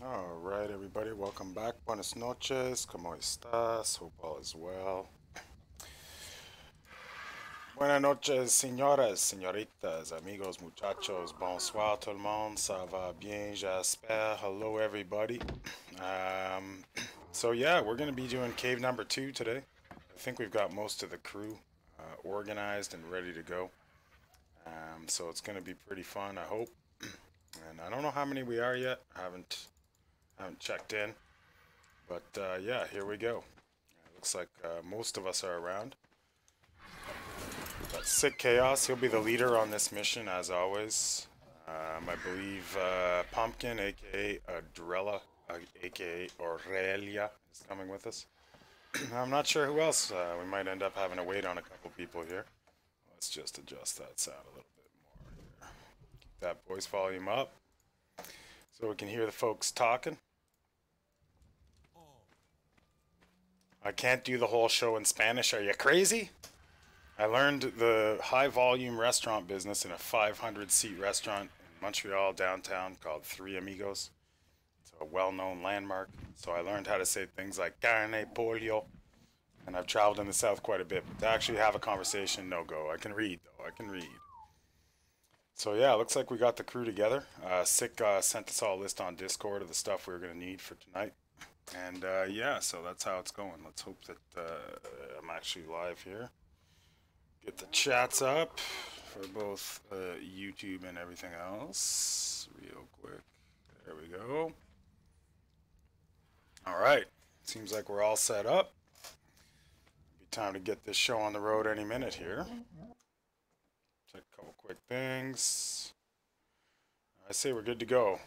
All right, everybody, welcome back. Buenas noches, ¿cómo estás? Hope all is well. Buenas noches, señoras, señoritas, amigos, muchachos. Bonsoir, tout le monde. Ça va bien, j'espère. Hello, everybody. Um, so yeah, we're gonna be doing cave number 2 today. I think we've got most of the crew organized and ready to go. So it's gonna be pretty fun, I hope. And I don't know how many we are yet. I haven't checked in. But yeah, here we go. Looks like most of us are around. Got Sick Chaos, he'll be the leader on this mission as always. I believe Pumpkin, aka Adrella, aka Aurelia, is coming with us. I'm not sure who else. We might end up having to wait on a couple people here. Let's just adjust that sound a little bit more here. Keep that voice volume up so we can hear the folks talking. I can't do the whole show in Spanish. Are you crazy? I learned the high volume restaurant business in a 500-seat restaurant in Montreal downtown called Three Amigos. It's a well known landmark. So I learned how to say things like carne pollo. And I've traveled in the South quite a bit. But to actually have a conversation, no go. I can read, though. I can read. So yeah, looks like we got the crew together. Sick sent us all a list on Discord of the stuff we were going to need for tonight. And yeah, so that's how it's going. Let's hope that I'm actually live here. Get the chats up for both YouTube and everything else real quick. There we go. All right. Seems like we're all set up. Be time to get this show on the road any minute here. Check a couple quick things. I say we're good to go.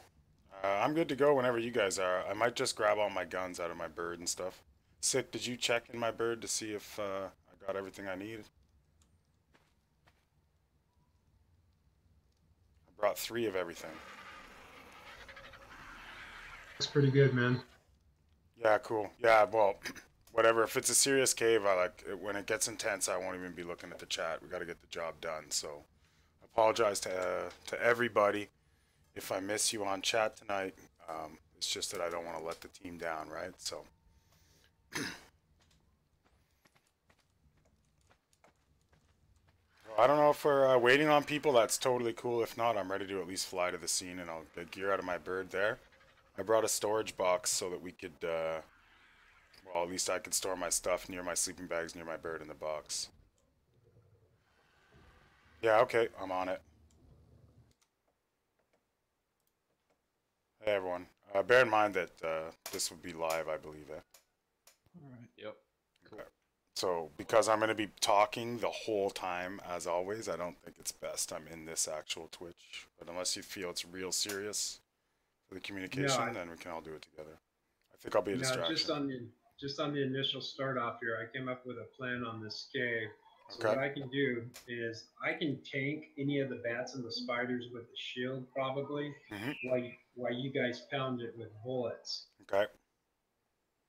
I'm good to go whenever you guys are. I might just grab all my guns out of my bird and stuff. Sick, did you check in my bird to see if I got everything I need? I brought 3 of everything. That's pretty good, man. Yeah, cool. Yeah, well, whatever. If it's a serious cave, I like it, when it gets intense. I won't even be looking at the chat. We got to get the job done. So, apologize to everybody if I miss you on chat tonight. It's just that I don't want to let the team down, right? So, I don't know if we're waiting on people. That's totally cool. If not, I'm ready to at least fly to the scene and I'll get gear out of my bird there. I brought a storage box so that we could, well, at least I could store my stuff near my sleeping bags, near my bird in the box. Yeah, okay, I'm on it. Hey everyone. Bear in mind that this will be live, I believe. All right. Yep. Cool. Okay. So, because I'm going to be talking the whole time, as always, I don't think it's best I'm in this actual Twitch. But unless you feel it's real serious for the No, communication, then we can all do it together. I think I'll be a no, just distraction. on the initial start off here, I came up with a plan on this cave. So Okay. what I can do is I can tank any of the bats and the spiders with the shield probably, Mm-hmm. while you guys pound it with bullets. Okay.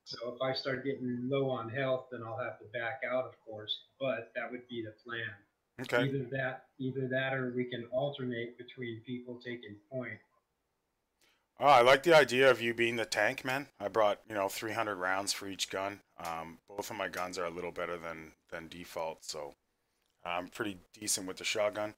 So if I start getting low on health, then I'll have to back out, of course. But that would be the plan. Okay. Either that, or we can alternate between people taking point. Oh, I like the idea of you being the tank, man. I brought, 300 rounds for each gun. Both of my guns are a little better than default, so I'm pretty decent with the shotgun.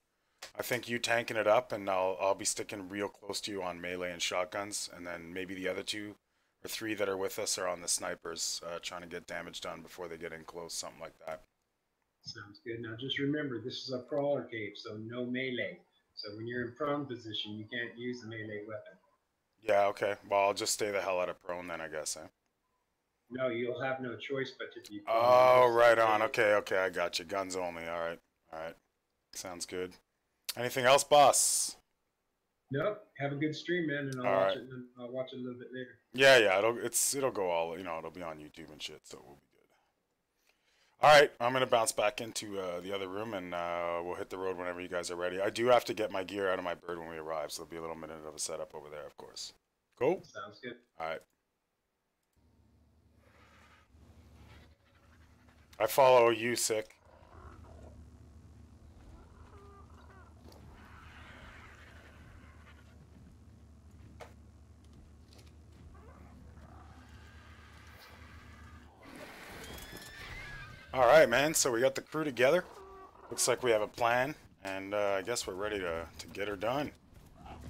I think you tanking it up, and I'll be sticking real close to you on melee and shotguns, and then maybe the other 2 or 3 that are with us are on the snipers, trying to get damage done before they get in close, something like that. Sounds good. Now just remember, this is a crawler cave, so no melee. So when you're in prone position, you can't use the melee weapon. Yeah, okay. Well, I'll just stay the hell out of prone then, I guess. Eh? No, you'll have no choice but to be prone in Oh, this right on. cave. Okay, okay, I got you. Guns only. All right, all right. Sounds good. Anything else, boss? Nope. Have a good stream, man, and All right. I'll watch it a little bit later. Yeah, yeah. It'll go all. It'll be on YouTube and shit, so we'll be good. All right, I'm gonna bounce back into the other room, and we'll hit the road whenever you guys are ready. I do have to get my gear out of my bird when we arrive, so there'll be a little minute of a setup over there, of course. Cool. Sounds good. All right. I follow you, sick. Alright, man, so we got the crew together. Looks like we have a plan, and I guess we're ready to get her done.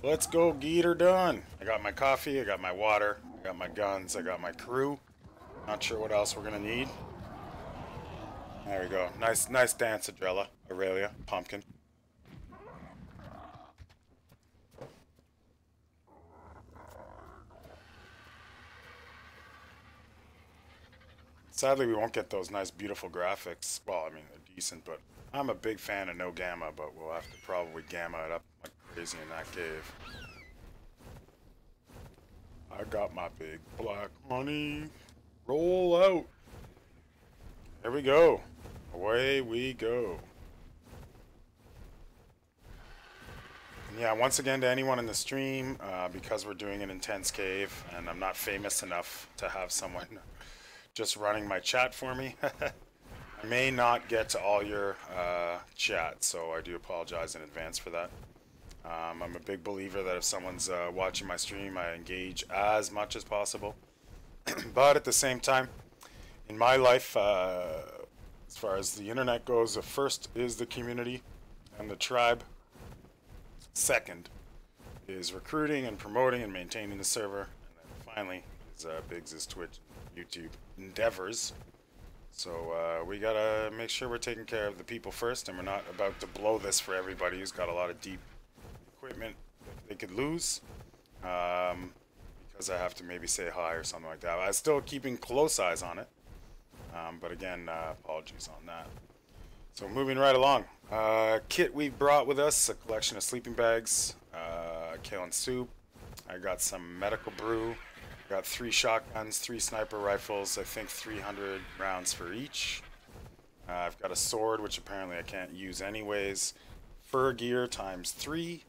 Let's go get her done. I got my coffee, I got my water, I got my guns, I got my crew. Not sure what else we're gonna need. There we go. Nice dance, Aurelia, pumpkin. Sadly, we won't get those nice, beautiful graphics. Well, I mean, they're decent, but I'm a big fan of no gamma, but we'll have to probably gamma it up like crazy in that cave. I got my big black money. Roll out. There we go. Away we go. And yeah, once again to anyone in the stream, because we're doing an intense cave, and I'm not famous enough to have someone just running my chat for me. I may not get to all your chat, so I do apologize in advance for that. I'm a big believer that if someone's watching my stream, I engage as much as possible. But at the same time, in my life, as far as the internet goes, the first is the community and the tribe. Second is recruiting and promoting and maintaining the server. And then finally is Biggs' Twitch, YouTube endeavors. So we gotta make sure we're taking care of the people first, and we're not about to blow this for everybody who's got a lot of deep equipment that they could lose. Because I have to maybe say hi or something like that. I'm still keeping close eyes on it. But again, apologies on that. So moving right along. Kit we brought with us, a collection of sleeping bags, kale and soup. I got some medical brew. Got 3 shotguns, 3 sniper rifles, I think 300 rounds for each. I've got a sword, which apparently I can't use anyways. Fur gear times 3.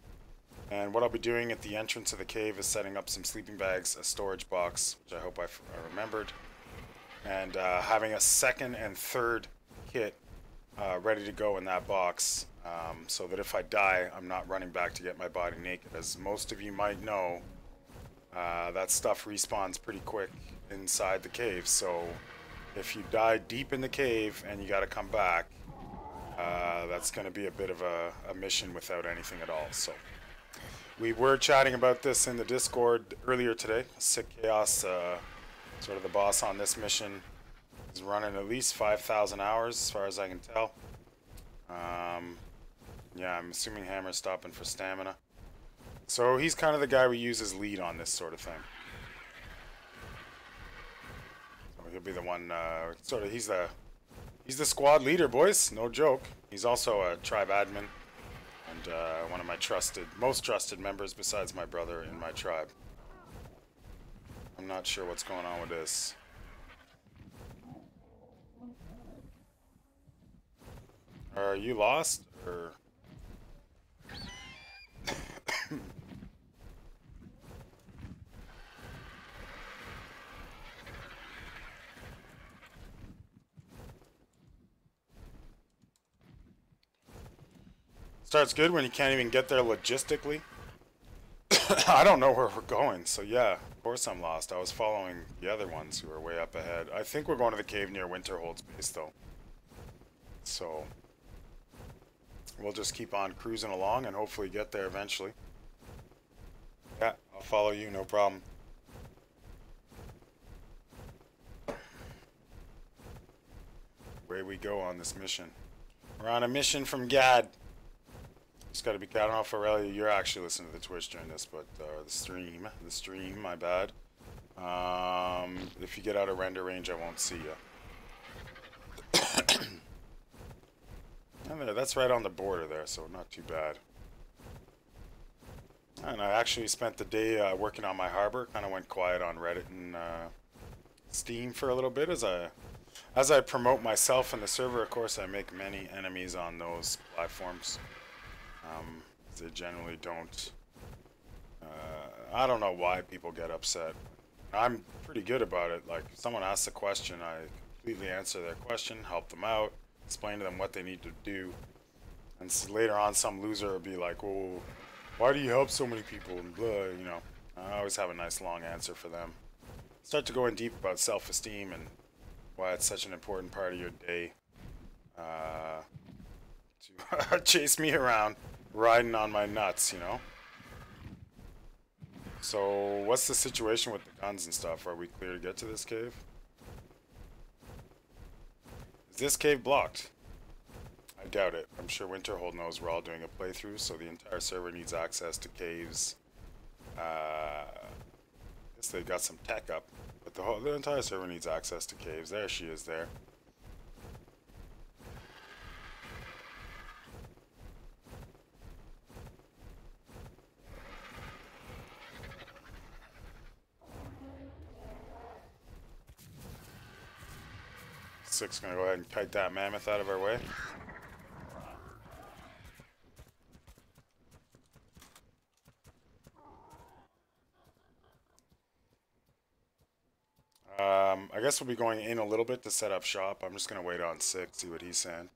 And what I'll be doing at the entrance of the cave is setting up some sleeping bags, a storage box, which I hope I remembered, and having a second and third kit ready to go in that box, so that if I die, I'm not running back to get my body naked. As most of you might know, that stuff respawns pretty quick inside the cave, so if you die deep in the cave and you gotta come back, that's going to be a bit of a mission without anything at all. So we were chatting about this in the Discord earlier today. Sick Chaos, sort of the boss on this mission, is running at least 5,000 hours as far as I can tell. Yeah, I'm assuming Hammer's stopping for stamina. So he's kind of the guy we use as lead on this sort of thing. So he'll be the one, sort of, he's the squad leader, boys. No joke. He's also a tribe admin and one of my most trusted members besides my brother in my tribe. I'm not sure what's going on with this. Are you lost, or? Starts good when you can't even get there logistically. I don't know where we're going, so yeah, of course I'm lost. I was following the other ones who are way up ahead. I think we're going to the cave near Winterhold's base, though. So we'll just keep on cruising along and hopefully get there eventually. Yeah, I'll follow you, no problem. Away we go on this mission. We're on a mission from Gad. Just gotta be, I don't know if Aurelia, you're actually listening to the Twitch during this, but the stream, my bad. If you get out of render range, I won't see you. And there, that's right on the border there, so not too bad. And I actually spent the day working on my harbor. Kind of went quiet on Reddit and Steam for a little bit as I promote myself and the server. Of course, I make many enemies on those platforms. They generally don't. I don't know why people get upset. I'm pretty good about it. Like, if someone asks a question, I completely answer their question, help them out, explain to them what they need to do. And so later on, some loser will be like, "Oh, why do you help so many people?" And blah, you know. I always have a nice long answer for them. Start to go in deep about self-esteem and why it's such an important part of your day. to chase me around, riding on my nuts, you know? So, what's the situation with the guns and stuff? Are we clear to get to this cave? Is this cave blocked? I doubt it. I'm sure Winterhold knows we're all doing a playthrough, so the entire server needs access to caves. I guess they got some tech up, but the entire server needs access to caves. There she is there. Six gonna go ahead and kite that mammoth out of our way. I guess we'll be going in a little bit to set up shop. I'm just gonna wait on Six, see what he's saying.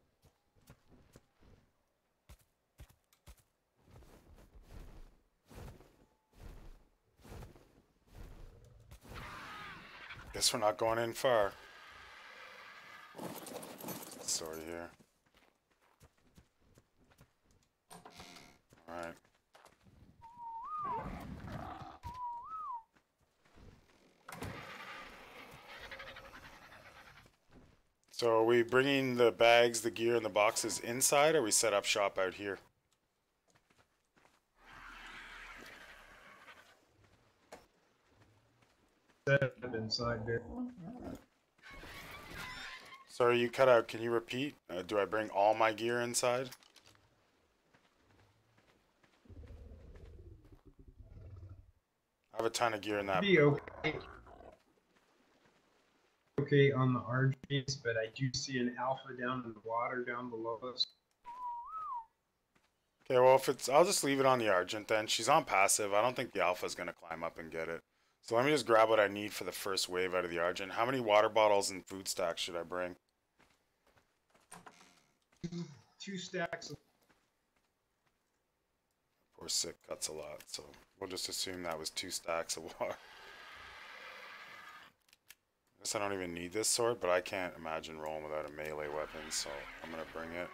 Guess we're not going in far. Sorry here. Alright. So are we bringing the bags, the gear, and the boxes inside, or we set up shop out here? Set up inside there. Sorry, you cut out. Can you repeat? Do I bring all my gear inside? I have a ton of gear in that. Be okay. Okay on the RGs, but I do see an alpha down in the water down below us. Okay, well, if it's, I'll just leave it on the Argent then. She's on passive. I don't think the Alpha's gonna climb up and get it. So let me just grab what I need for the first wave out of the Argent. How many water bottles and food stacks should I bring? 2 stacks. Poor Sick cuts a lot, so we'll just assume that was 2 stacks of water. I guess I don't even need this sword, but I can't imagine rolling without a melee weapon, so I'm gonna bring it.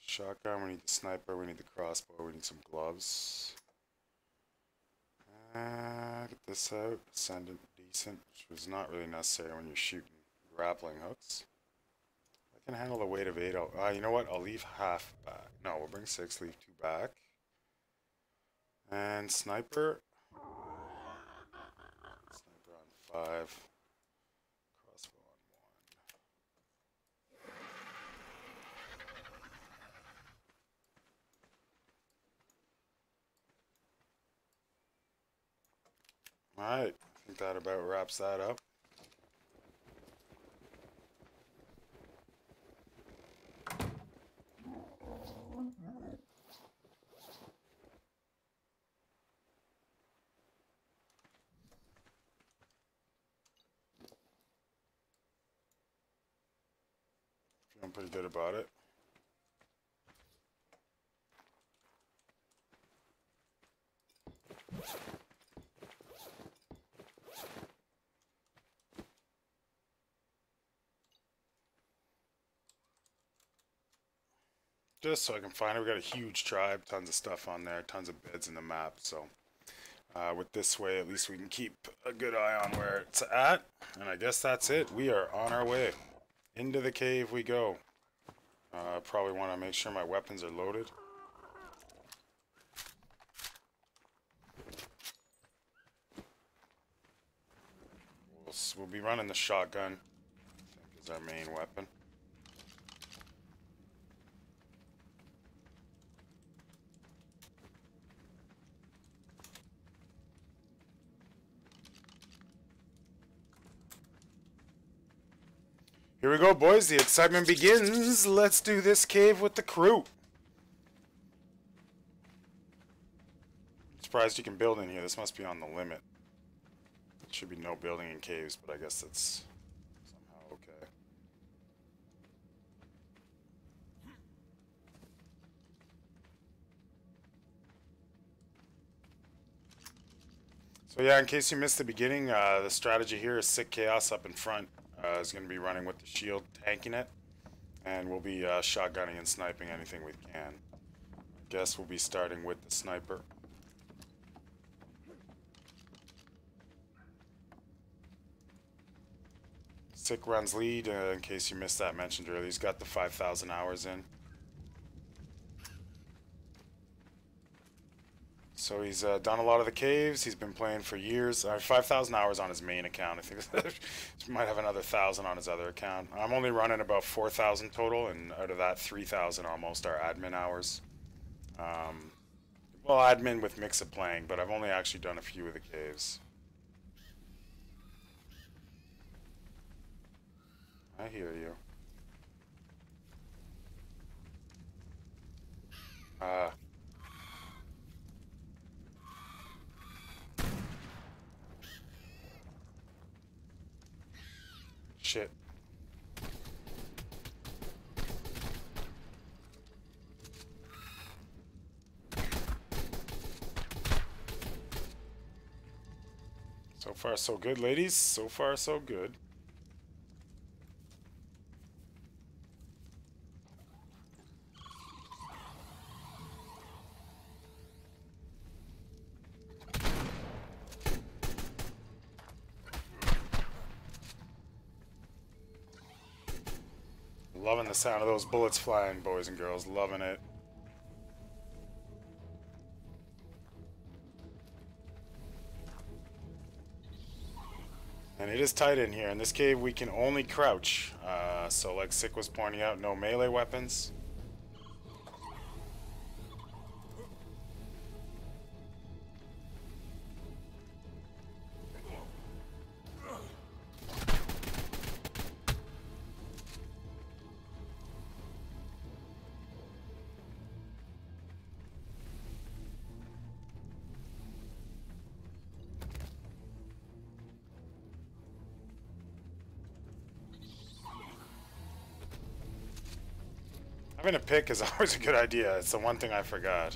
Shotgun, we need the sniper, we need the crossbow, we need some gloves. Get this out, Ascendant decent, which was not really necessary when you're shooting grappling hooks. I can handle the weight of 8. You know what, I'll leave half back. No, we'll bring 6, leave 2 back. And sniper. Sniper on 5. Crossbow on 1. Alright, I think that about wraps that up. Feeling pretty good about it. Just so I can find it. We got a huge tribe, tons of stuff on there, tons of beds in the map. So with this way, at least we can keep a good eye on where it's at. And I guess that's it. We are on our way. Into the cave we go. Probably want to make sure my weapons are loaded. We'll be running the shotgun, I think, is our main weapon. Here we go, boys. The excitement begins. Let's do this cave with the crew. I'm surprised you can build in here. This must be on the limit. There should be no building in caves, but I guess that's somehow okay. So yeah, in case you missed the beginning, the strategy here is Sick Chaos up in front. Is going to be running with the shield, tanking it, and we'll be shotgunning and sniping anything we can. I guess we'll be starting with the sniper. Sick runs lead, in case you missed that mentioned earlier. He's got the 5,000 hours in. So he's done a lot of the caves. He's been playing for years. 5,000 hours on his main account. I think he might have another 1,000 on his other account. I'm only running about 4,000 total, and out of that, 3,000 almost are admin hours. Well, admin with mix of playing, but I've only actually done a few of the caves. I hear you. Shit. So far so good, ladies. So far so good. Loving the sound of those bullets flying, boys and girls. Loving it. And it is tight in here. In this cave, we can only crouch. So like Sick was pointing out, no melee weapons. Having a pick is always a good idea. It's the one thing I forgot.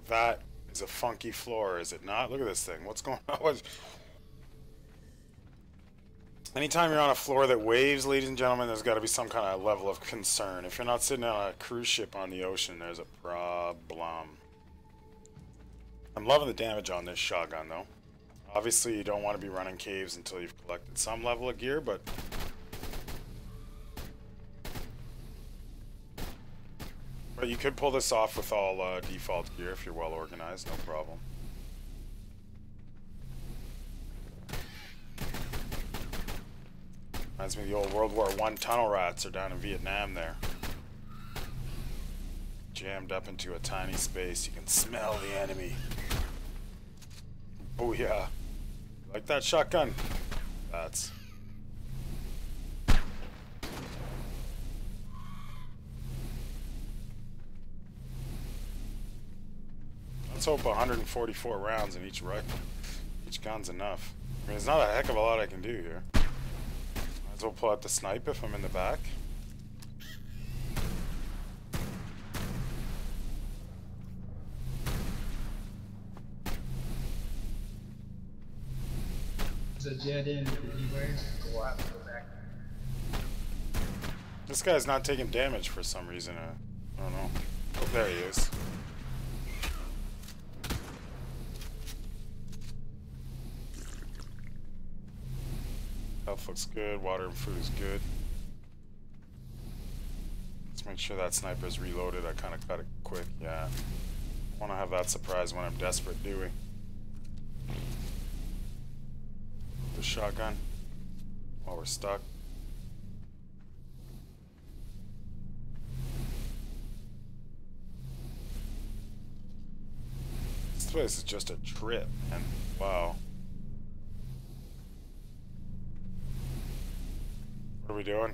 That is a funky floor, is it not? Look at this thing. What's going on? Anytime you're on a floor that waves, ladies and gentlemen, there's got to be some kind of level of concern. If you're not sitting on a cruise ship on the ocean, there's a problem. I'm loving the damage on this shotgun, though. Obviously, you don't want to be running caves until you've collected some level of gear, but... But you could pull this off with all default gear if you're well organized, no problem. Reminds me of the old World War I tunnel rats are down in Vietnam there. Jammed up into a tiny space. You can smell the enemy. Oh yeah. Like that shotgun? That's... Let's hope 144 rounds in each rifle. Each gun's enough. I mean, there's not a heck of a lot I can do here. Might as well pull out the snipe if I'm in the back. There's a jet in anywhere. Go out and go back. This guy's not taking damage for some reason. I don't know. Oh, there he is. Health looks good, water and food is good. Let's make sure that sniper's reloaded. I kind of cut it quick, yeah. I want to have that surprise when I'm desperate, do we? The shotgun while we're stuck. This place is just a trip, man. Wow. What are we doing?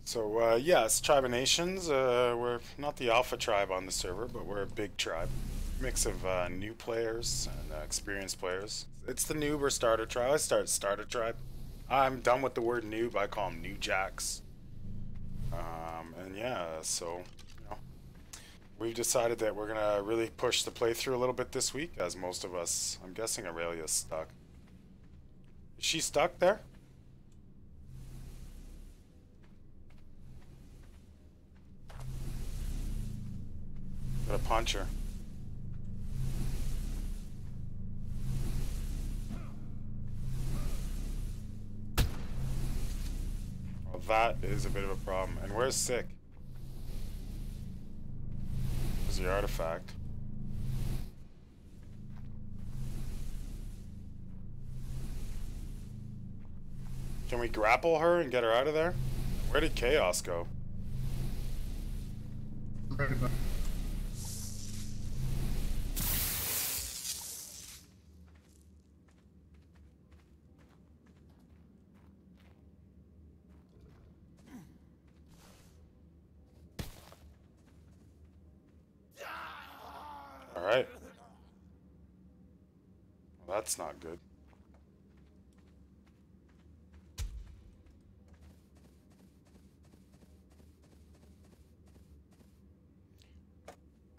So, yeah, it's Tribe of Nations. We're not the alpha tribe on the server, but we're a big tribe. Mix of new players and experienced players. It's the noob or starter tribe. I starter tribe. I'm done with the word noob. I call them new jacks. And yeah, so, you know, we've decided that we're going to really push the playthrough a little bit this week, as most of us, I'm guessing Aurelia's stuck. Is she stuck there? Gotta punch her. Well, that is a bit of a problem. And where's Sick? Where's the artifact? Can we grapple her and get her out of there? Where did Chaos go? Alright. Well, that's not good.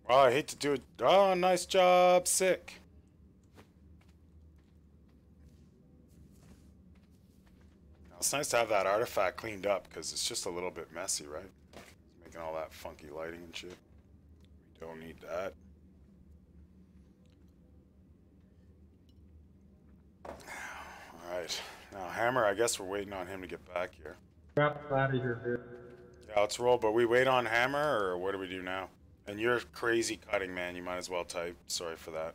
Oh, I hate to do it. Oh, nice job, Sick. It's nice to have that artifact cleaned up because it's just a little bit messy, right? It's making all that funky lighting and shit. We don't need that. Alright. Now, Hammer, I guess we're waiting on him to get back here. Out of here, dude. Yeah, let's roll, but we wait on Hammer, or what do we do now? And you're crazy cutting, man. You might as well type. Sorry for that.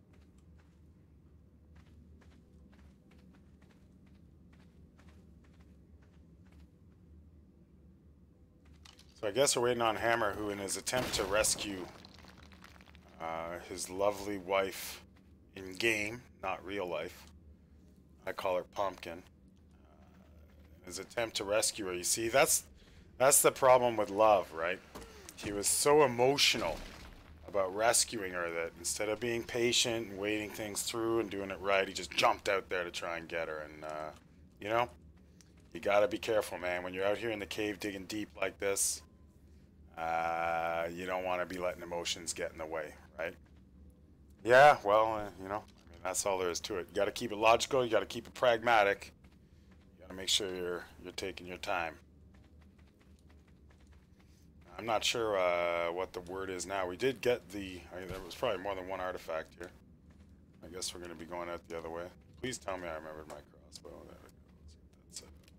So I guess we're waiting on Hammer, who in his attempt to rescue his lovely wife in game, not real life. I call her Pumpkin. His attempt to rescue her. You see, that's the problem with love, right? He was so emotional about rescuing her that instead of being patient and waiting things through and doing it right, he just jumped out there to try and get her. And, you know, you gotta be careful, man. When you're out here in the cave digging deep like this, you don't want to be letting emotions get in the way, right? Yeah, well, you know, I mean, that's all there is to it. You gotta keep it logical, you gotta keep it pragmatic. You gotta make sure you're taking your time. I'm not sure what the word is now. We did get the... there was probably more than one artifact here. I guess we're going to be going out the other way. Please tell me I remembered my crossbow. There we go. Let's get that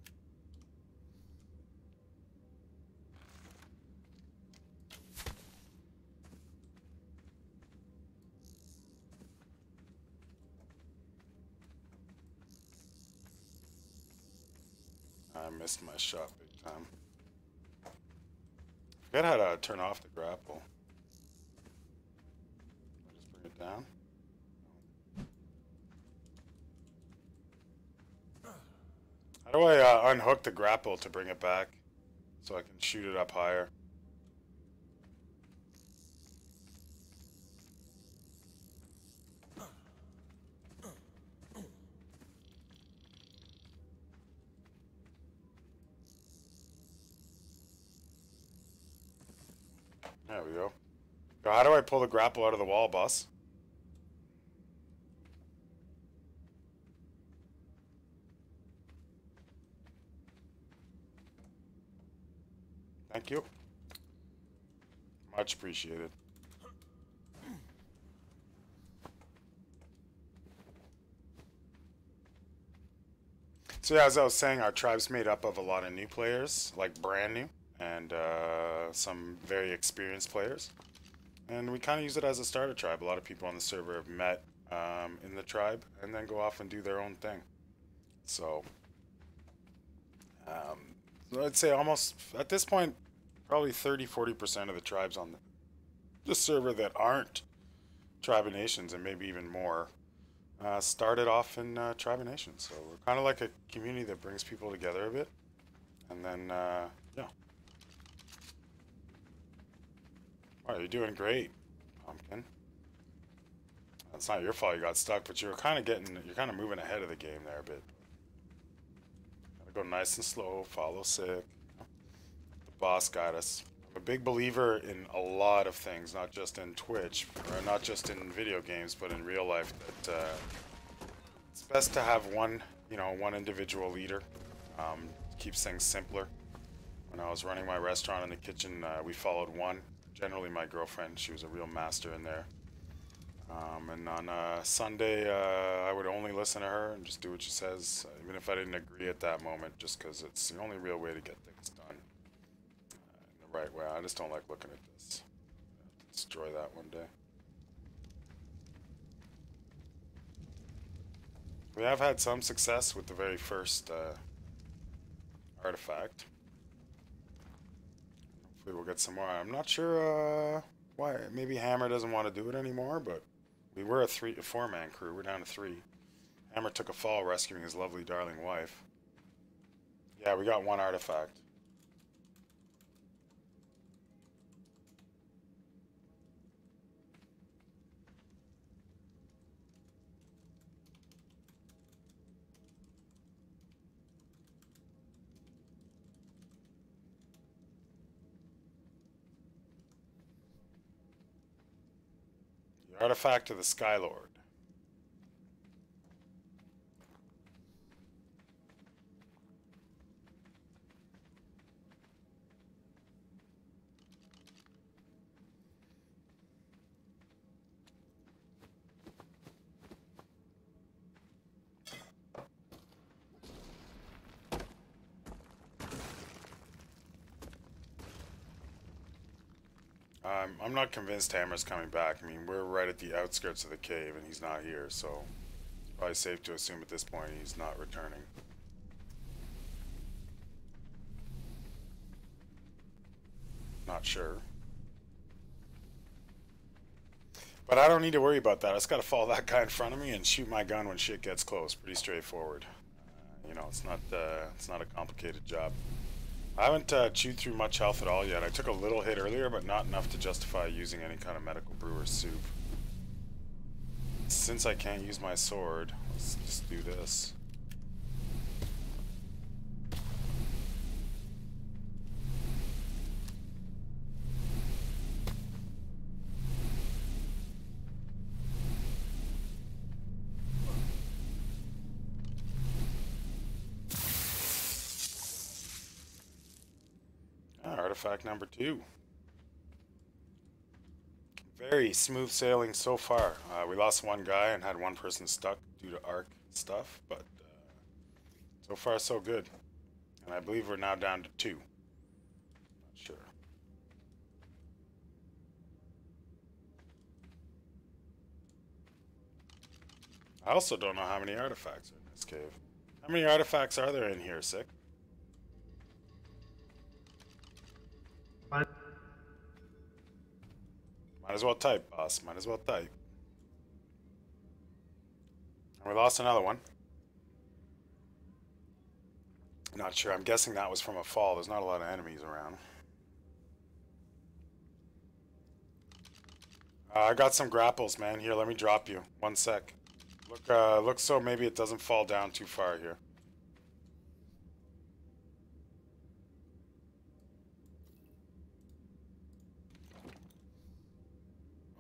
set up. I missed my shot big time. Forget how to turn off the grapple. Just bring it down. How do I unhook the grapple to bring it back so I can shoot it up higher? There we go. How do I pull the grapple out of the wall, boss? Thank you. Much appreciated. So yeah, as I was saying, our tribe's made up of a lot of new players, like brand new, and some very experienced players. And we kind of use it as a starter tribe. A lot of people on the server have met in the tribe and then go off and do their own thing. So, so I'd say almost, at this point, probably 30-40% of the tribes on the server that aren't tribinations, and maybe even more, started off in tribinations. So we're kind of like a community that brings people together a bit. And then, yeah. Oh, you're doing great, Pumpkin. It's not your fault you got stuck, but you're kind of moving ahead of the game there a bit. Gotta go nice and slow, follow sick. The boss got us. I'm a big believer in a lot of things, not just in Twitch, or not just in video games, but in real life, that it's best to have one individual leader. Keeps things simpler. When I was running my restaurant in the kitchen, we followed one. Generally my girlfriend, she was a real master in there. And on Sunday, I would only listen to her and just do what she says, even if I didn't agree at that moment, just because it's the only real way to get things done in the right way. I just don't like looking at this. Destroy that one day. We have had some success with the very first artifact. Hopefully we'll get some more. I'm not sure why. Maybe Hammer doesn't want to do it anymore, but we were a 4-man crew. We're down to 3. Hammer took a fall rescuing his lovely darling wife. Yeah, we got 1 artifact. The artifact of the Skylord. I'm not convinced Hammer's coming back. I mean, we're right at the outskirts of the cave and he's not here, so it's probably safe to assume at this point he's not returning. Not sure. But I don't need to worry about that. I just gotta follow that guy in front of me and shoot my gun when shit gets close. Pretty straightforward. You know, it's not a complicated job. I haven't chewed through much health at all yet. I took a little hit earlier, but not enough to justify using any kind of medical brewer's soup. Since I can't use my sword, let's just do this. Artifact number 2. Very smooth sailing so far. We lost 1 guy and had 1 person stuck due to arc stuff, but so far so good. And I believe we're now down to 2. Not sure. I also don't know how many artifacts are in this cave. How many artifacts are there in here, Sick? Fine. Might as well type, boss. Might as well type. And we lost another one. Not sure. I'm guessing that was from a fall. There's not a lot of enemies around. I got some grapples, man. Here, let me drop you. 1 sec. Look so maybe it doesn't fall down too far here.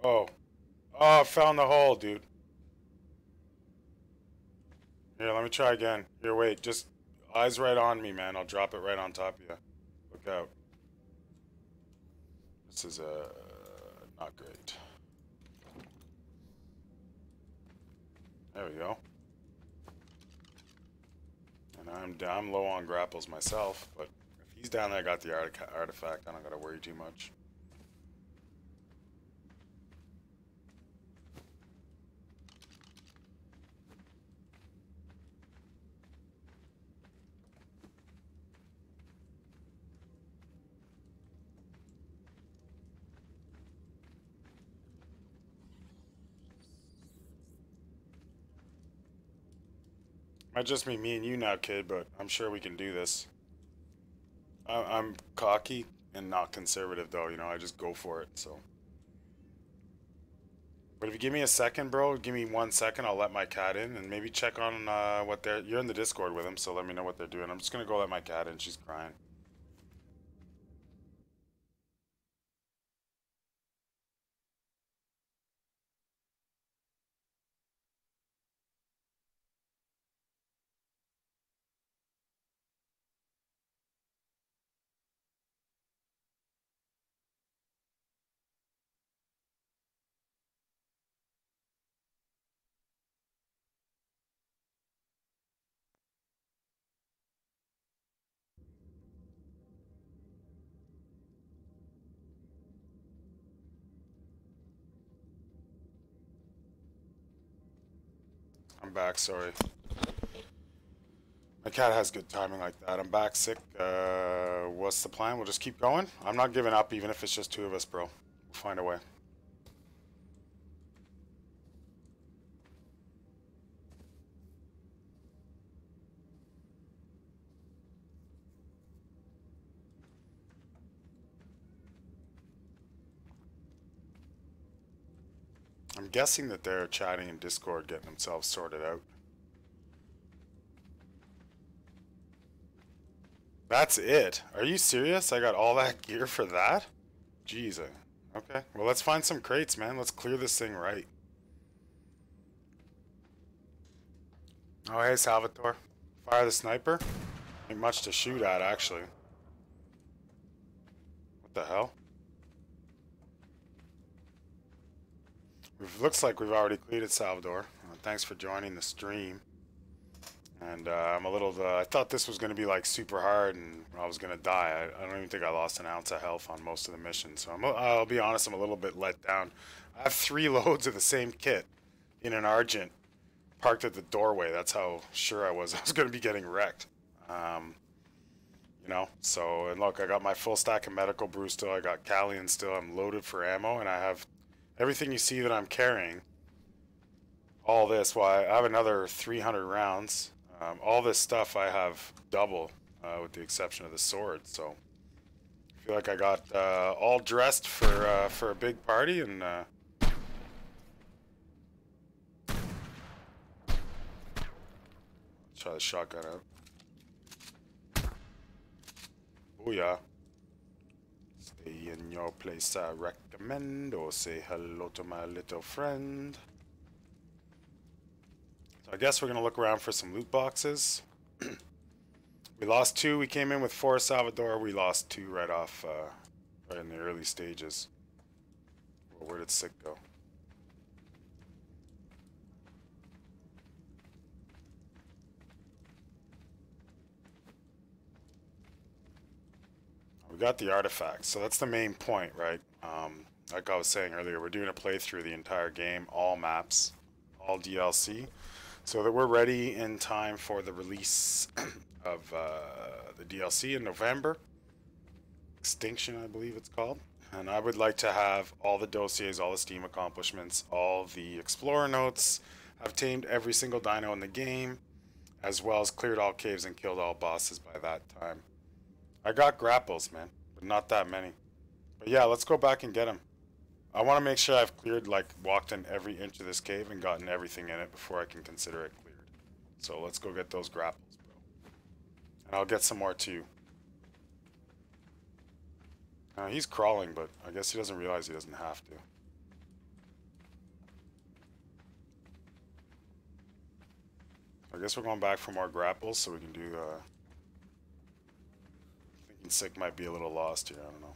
Oh. Oh, I found the hole, dude. Here, let me try again. Here, wait. Just eyes right on me, man. I'll drop it right on top of you. Look out. This is, not great. There we go. And I'm low on grapples myself, but if he's down there got the artifact, I don't gotta worry too much. Might just be me and you now, kid, but I'm sure we can do this. I'm cocky and not conservative, though. You know, I just go for it, so. But if you give me a second, bro, give me 1 second, I'll let my cat in and maybe check on what they're... You're in the Discord with them, so let me know what they're doing. I'm just gonna go let my cat in. She's crying. I'm back, sorry. My cat has good timing like that. I'm back sick. What's the plan? We'll just keep going? I'm not giving up even if it's just 2 of us, bro. We'll find a way. I'm guessing that they're chatting in Discord, getting themselves sorted out. That's it? Are you serious? I got all that gear for that? Jeez. Okay. Well, let's find some crates, man. Let's clear this thing right. Oh, hey, Salvatore. Fire the sniper? Ain't much to shoot at, actually. What the hell? Looks like we've already cleared it, Salvador. Thanks for joining the stream. And I'm a little... I thought this was going to be like super hard and I was going to die. I don't even think I lost an ounce of health on most of the missions. So I'll be honest, I'm a little bit let down. I have 3 loads of the same kit in an Argent parked at the doorway. That's how sure I was going to be getting wrecked. You know, so, and look, I got my full stack of medical brew still. I got Callian still. I'm loaded for ammo and I have everything you see that I'm carrying. All this, well, I have another 300 rounds. All this stuff I have double, with the exception of the sword. So I feel like I got all dressed for a big party, and try the shotgun out. Oh yeah. Stay in your place, I recommend, or say hello to my little friend. I guess we're going to look around for some loot boxes. We lost 2. We came in with 4 Salvador. We lost 2 right off, right in the early stages. Well, where did Sick go? We got the artifacts, so that's the main point, right? Like I was saying earlier, we're doing a playthrough of the entire game, all maps, all DLC, so that we're ready in time for the release of the DLC in November. Extinction, I believe it's called. And I would like to have all the dossiers, all the Steam accomplishments, all the Explorer notes. I've tamed every single dino in the game, as well as cleared all caves and killed all bosses by that time. I got grapples, man, but not that many. But yeah, let's go back and get them. I want to make sure I've cleared, like, walked in every inch of this cave and gotten everything in it before I can consider it cleared. So let's go get those grapples, bro. And I'll get some more too. He's crawling, but I guess he doesn't realize he doesn't have to. I guess we're going back for more grapples so we can do, thinking Sick might be a little lost here, I don't know.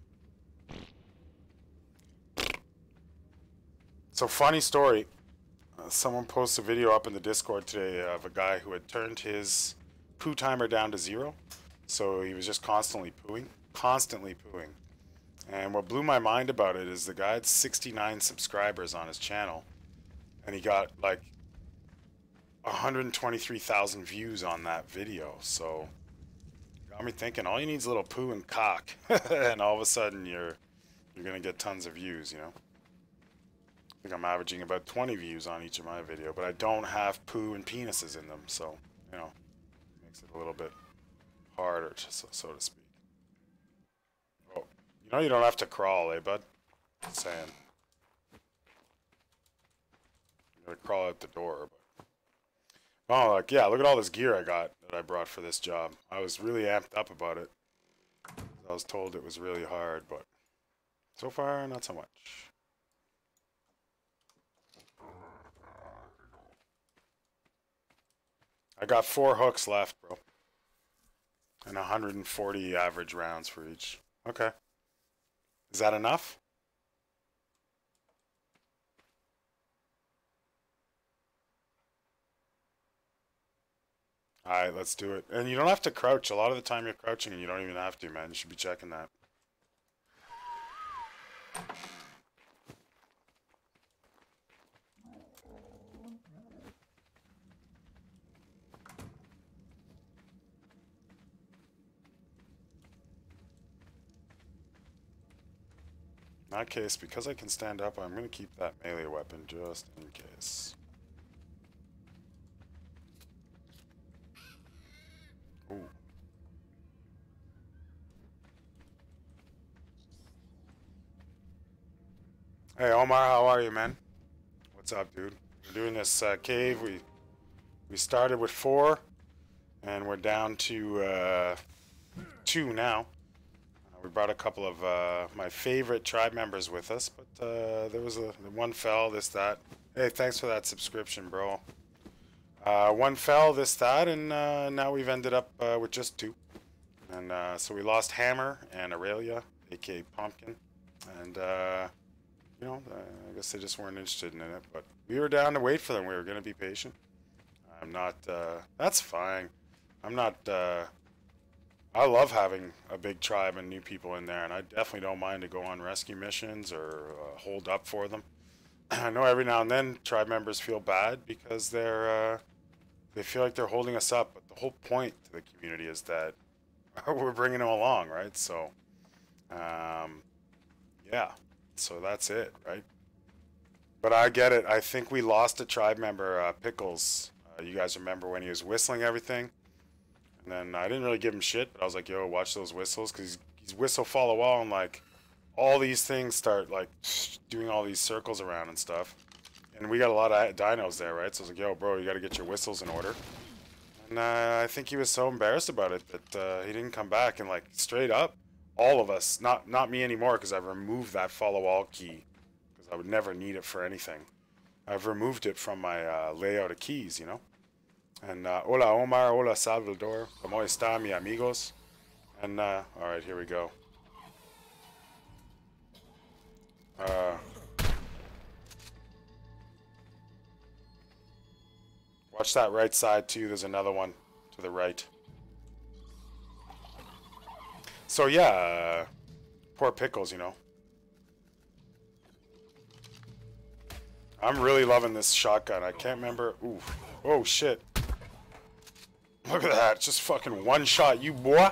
So, funny story. Someone posted a video up in the Discord today of a guy who had turned his poo timer down to 0. So he was just constantly pooing. And what blew my mind about it is the guy had 69 subscribers on his channel. And he got like 123,000 views on that video. So got me thinking, all you need is a little poo and cock. And all of a sudden you're going to get tons of views, you know. I think I'm averaging about 20 views on each of my video, but I don't have poo and penises in them, so you know, makes it a little bit harder, so to speak. Oh, you know you don't have to crawl, eh, bud? Just saying. You gotta crawl out the door, but... Oh, like, yeah, look at all this gear I got that I brought for this job. I was really amped up about it. I was told it was really hard, but so far, not so much. I got 4 hooks left, bro. And 140 average rounds for each. Okay. Is that enough? Alright, let's do it. And you don't have to crouch. A lot of the time you're crouching and you don't even have to, man. You should be checking that. In that case, because I can stand up, I'm going to keep that melee weapon just in case. Ooh. Hey Omar, how are you, man? What's up, dude? We're doing this cave. We started with 4, and we're down to 2 now. We brought a couple of my favorite tribe members with us, but there was one fell, this, that. Hey, thanks for that subscription, bro. One fell, this, that, and now we've ended up with just 2. And so we lost Hammer and Aurelia, aka Pumpkin, and you know, I guess they just weren't interested in it. But we were down to wait for them. We were gonna be patient. I'm not. That's fine. I'm not. I love having a big tribe and new people in there, and I definitely don't mind to go on rescue missions or hold up for them. I know every now and then tribe members feel bad because they feel like they're holding us up, but the whole point to the community is that we're bringing them along, right? So, yeah, so that's it, right? But I get it. I think we lost a tribe member, Pickles. You guys remember when he was whistling everything? And then I didn't really give him shit, but I was like, yo, watch those whistles, because he's whistle, follow wall, and like all these things start like doing all these circles around and stuff. And we got a lot of dinos there, right? So I was like, yo, bro, you got to get your whistles in order. And I think he was so embarrassed about it that he didn't come back. And like straight up, all of us, not me anymore, because I've removed that follow all key, because I would never need it for anything. I've removed it from my layout of keys, you know. And hola Omar, hola Salvador, ¿cómo está mi amigos? And alright, here we go. Watch that right side too, there's another one to the right. So yeah, poor Pickles, you know. I'm really loving this shotgun. I can't remember. Ooh. Oh shit. Look at that, just fucking one shot, you boy.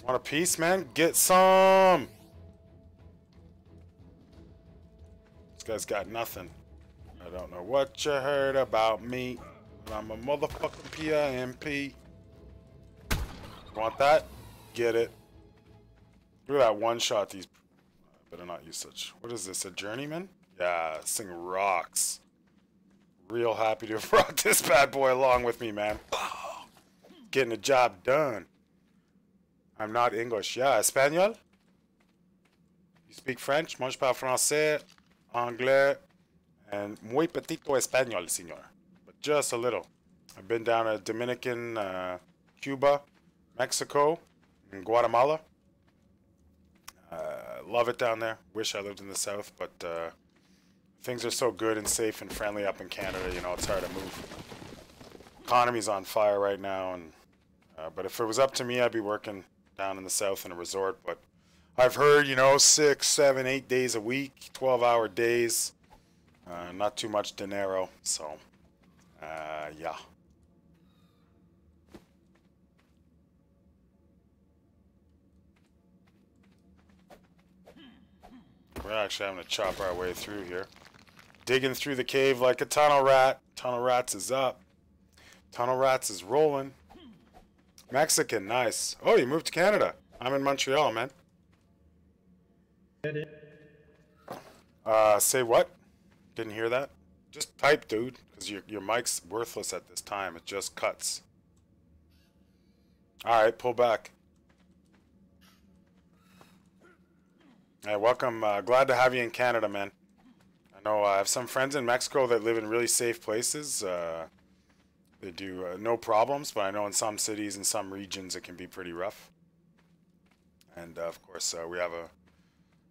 Want a piece, man? Get some. This guy's got nothing. I don't know what you heard about me, but I'm a motherfucking PIMP. Want that? Get it. Look at that one shot. These. I better not use such. What is this? A journeyman? Yeah, this thing rocks. Real happy to have brought this bad boy along with me, man. Getting the job done. I'm not English. Yeah, Espanol? You speak French? Moi je parle français, anglais, and muy petito español, señor. But just a little. I've been down to Dominican, Cuba, Mexico, and Guatemala. Love it down there. Wish I lived in the south, but things are so good and safe and friendly up in Canada, you know, it's hard to move. Economy's on fire right now, and but if it was up to me, I'd be working down in the south in a resort. But I've heard, you know, 6, 7, 8 days a week, 12-hour days, not too much dinero, so yeah. We're actually having to chop our way through here. Digging through the cave like a tunnel rat. Tunnel rats is up. Tunnel Rats is rolling. Mexican, nice. Oh, you moved to Canada. I'm in Montreal, man. Say what? Didn't hear that? Just type, dude, because your mic's worthless at this time. It just cuts. Alright, pull back. Hey, welcome. Glad to have you in Canada, man. I know I have some friends in Mexico that live in really safe places. They do no problems, but I know in some cities and some regions it can be pretty rough. And of course,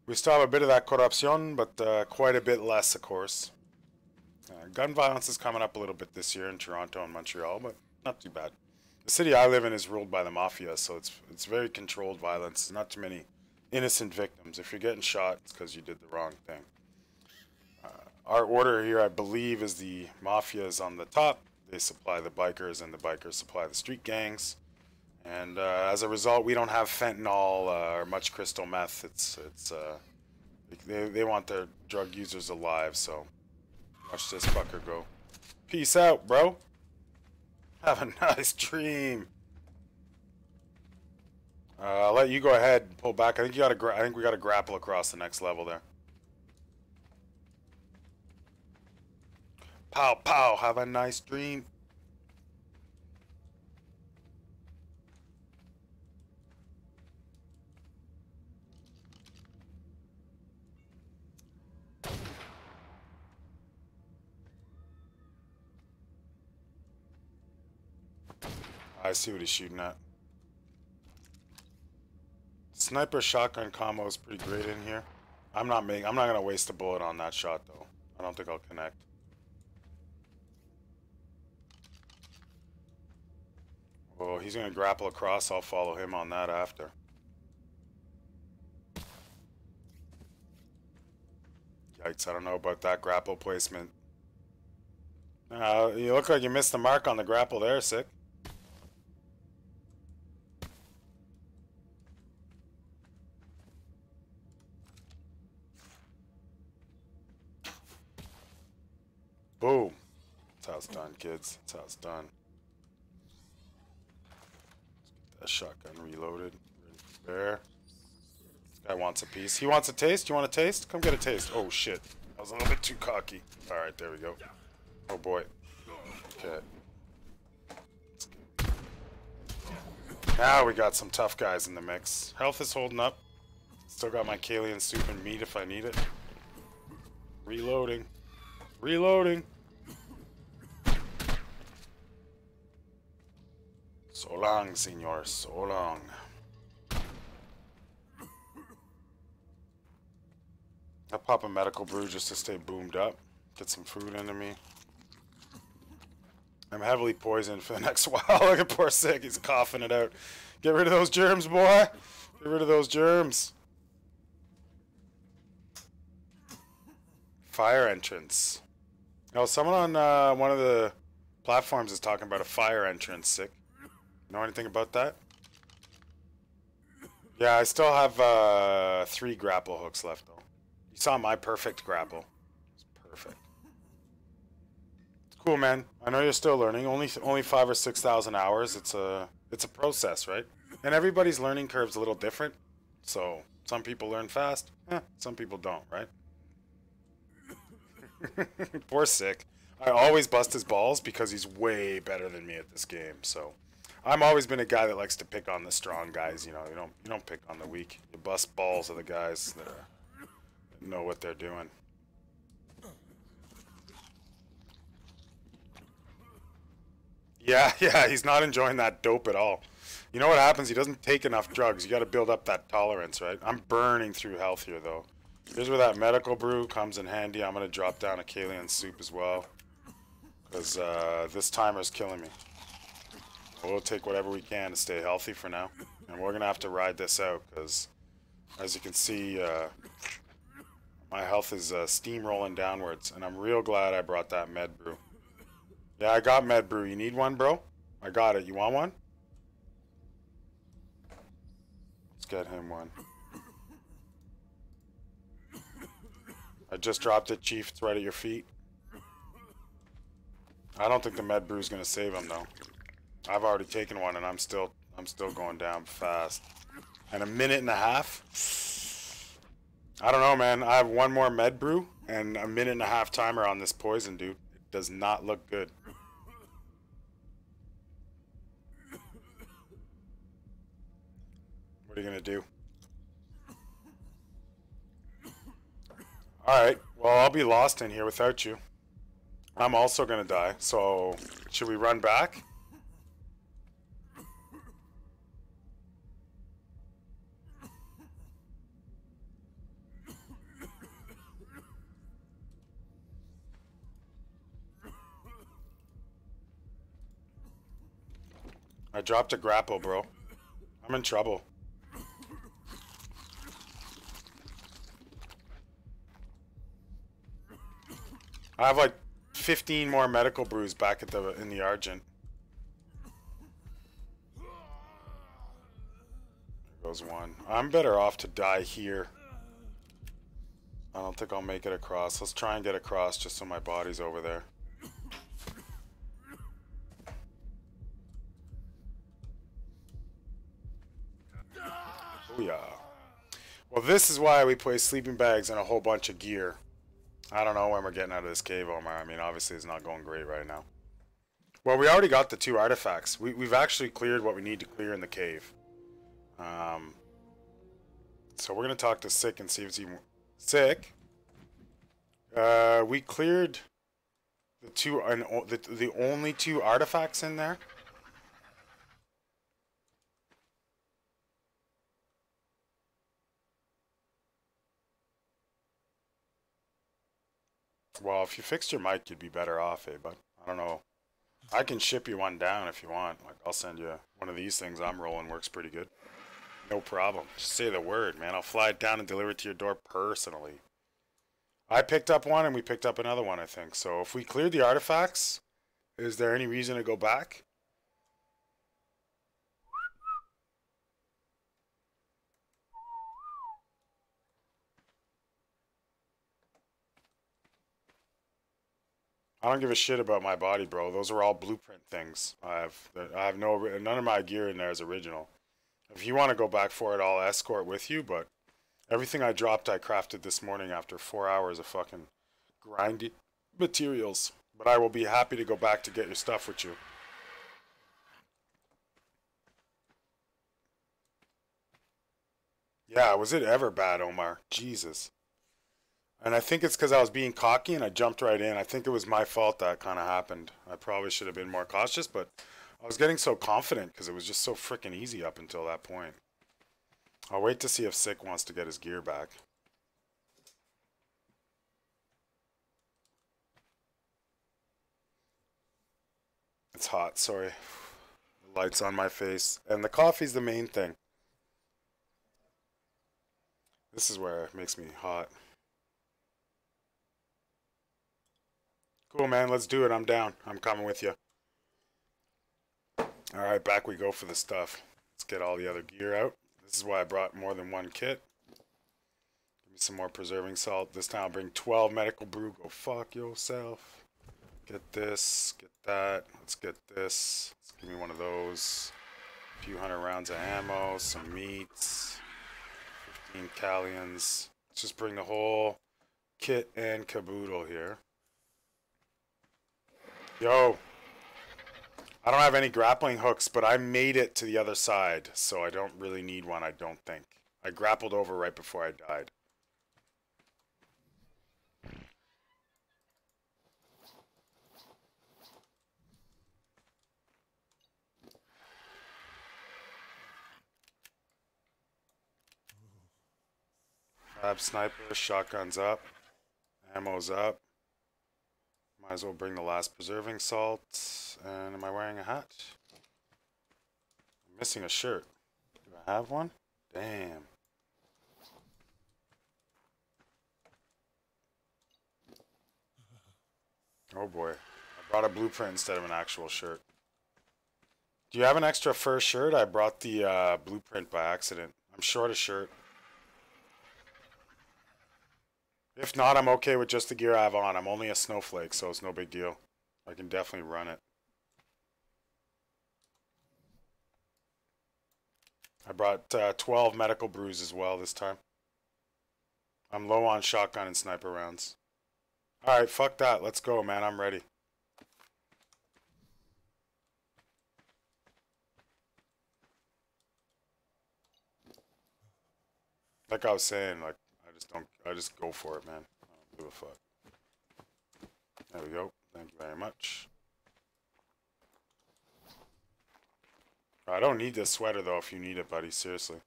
we still have a bit of that corruption, but quite a bit less, of course. Gun violence is coming up a little bit this year in Toronto and Montreal, but not too bad. The city I live in is ruled by the mafia, so it's very controlled violence. Not too many innocent victims. If you're getting shot, it's because you did the wrong thing. Our order here, I believe, is the mafia is on the top. They supply the bikers, and the bikers supply the street gangs. And as a result, we don't have fentanyl or much crystal meth. They want their drug users alive. So watch this fucker go. Peace out, bro. Have a nice dream. I'll let you go ahead and pull back. I think we got to grapple across the next level there. Pow pow. Have a nice dream. I see what he's shooting at. Sniper shotgun combo is pretty great in here. I'm not gonna waste a bullet on that shot though. I don't think I'll connect. Well, he's gonna grapple across. I'll follow him on that after. Yikes! I don't know about that grapple placement. You look like you missed the mark on the grapple there, Sick. Boom. That's how it's done, kids. That's how it's done. Let's get that shotgun reloaded. Ready for bear. This guy wants a piece. He wants a taste? You want a taste? Come get a taste. Oh, shit. I was a little bit too cocky. Alright, there we go. Oh, boy. Okay. Now we got some tough guys in the mix. Health is holding up. Still got my Kalian soup and meat if I need it. Reloading. Reloading. So long, senor. So long. I'll pop a medical brew just to stay boomed up. Get some food into me. I'm heavily poisoned for the next while. Look at poor Sick. He's coughing it out. Get rid of those germs, boy. Get rid of those germs. Fire entrance. Oh, someone on one of the platforms is talking about a fire entrance, Sick. Know anything about that? Yeah, I still have 3 grapple hooks left, though. You saw my perfect grapple. It's perfect. It's cool, man. I know you're still learning. Only 5,000 or 6,000 hours. It's a process, right? And everybody's learning curve's a little different. So some people learn fast. Some people don't, right? Poor Sick. I always bust his balls because he's way better than me at this game. So I've always been a guy that likes to pick on the strong guys. You know, you don't pick on the weak. You bust balls of the guys that know what they're doing. Yeah, he's not enjoying that dope at all. You know what happens? He doesn't take enough drugs. You got to build up that tolerance, right? I'm burning through health here, though. Here's where that medical brew comes in handy. I'm going to drop down a Kalian soup as well. Because this timer's killing me. We'll take whatever we can to stay healthy for now. And we're going to have to ride this out. Because, as you can see, my health is steamrolling downwards. And I'm real glad I brought that med brew. Yeah, I got med brew. You need one, bro? I got it. You want one? Let's get him one. I just dropped it, Chief. It's right at your feet. I don't think the med brew's gonna save him though. I've already taken one and I'm still going down fast. And a minute and a half? I don't know, man. I have one more med brew and a minute and a half timer on this poison, dude. It does not look good. What are you gonna do? Alright, well, I'll be lost in here without you. I'm also gonna die, so should we run back? I dropped a grapple, bro. I'm in trouble. I have like 15 more medical brews back at in the Argent. There goes one. I'm better off to die here. I don't think I'll make it across. Let's try and get across just so my body's over there. Booyah. Well, this is why we play sleeping bags and a whole bunch of gear. I don't know when we're getting out of this cave, Omar. I mean, obviously it's not going great right now. Well, we already got the 2 artifacts. We've actually cleared what we need to clear in the cave. So we're going to talk to Sick and see if he's... Sick? We cleared the only 2 artifacts in there. Well, if you fixed your mic, you'd be better off, eh? But I don't know. I can ship you one down if you want. Like, I'll send you one of these things I'm rolling. Works pretty good. No problem. Just say the word, man. I'll fly it down and deliver it to your door personally. I picked up one and we picked up another one, I think. So if we cleared the artifacts, is there any reason to go back? I don't give a shit about my body, bro. Those are all blueprint things. I have none of my gear in there is original. If you want to go back for it, I'll escort with you, but everything I dropped I crafted this morning after 4 hours of fucking grinding materials. But I will be happy to go back to get your stuff with you. Yeah, was it ever bad, Omar? Jesus. And I think it's because I was being cocky and I jumped right in. I think it was my fault that kind of happened. I probably should have been more cautious, but I was getting so confident because it was just so freaking easy up until that point. I'll wait to see if Sick wants to get his gear back. It's hot, sorry. The light's on my face. And the coffee's the main thing. This is where it makes me hot. Cool, man. Let's do it. I'm down. I'm coming with you. Alright, back we go for the stuff. Let's get all the other gear out. This is why I brought more than one kit. Give me some more preserving salt. This time I'll bring 12 medical brew. Go fuck yourself. Get this. Get that. Let's get this. Let's give me one of those. A few hundred rounds of ammo. Some meats. 15 callions. Let's just bring the whole kit and caboodle here. Yo, I don't have any grappling hooks, but I made it to the other side, so I don't really need one, I don't think. I grappled over right before I died. Lab sniper, shotgun's up, ammo's up. Might as well bring the last preserving salt. And am I wearing a hat? I'm missing a shirt. Do I have one? Damn. Oh boy. I brought a blueprint instead of an actual shirt. Do you have an extra fur shirt? I brought the blueprint by accident. I'm short a shirt. If not, I'm okay with just the gear I have on. I'm only a snowflake, so it's no big deal. I can definitely run it. I brought 12 medical brews as well this time. I'm low on shotgun and sniper rounds. Alright, fuck that. Let's go, man. I'm ready. Like I was saying, like, I just go for it, man. I don't give a fuck. There we go. Thank you very much. I don't need this sweater, though, if you need it, buddy. Seriously.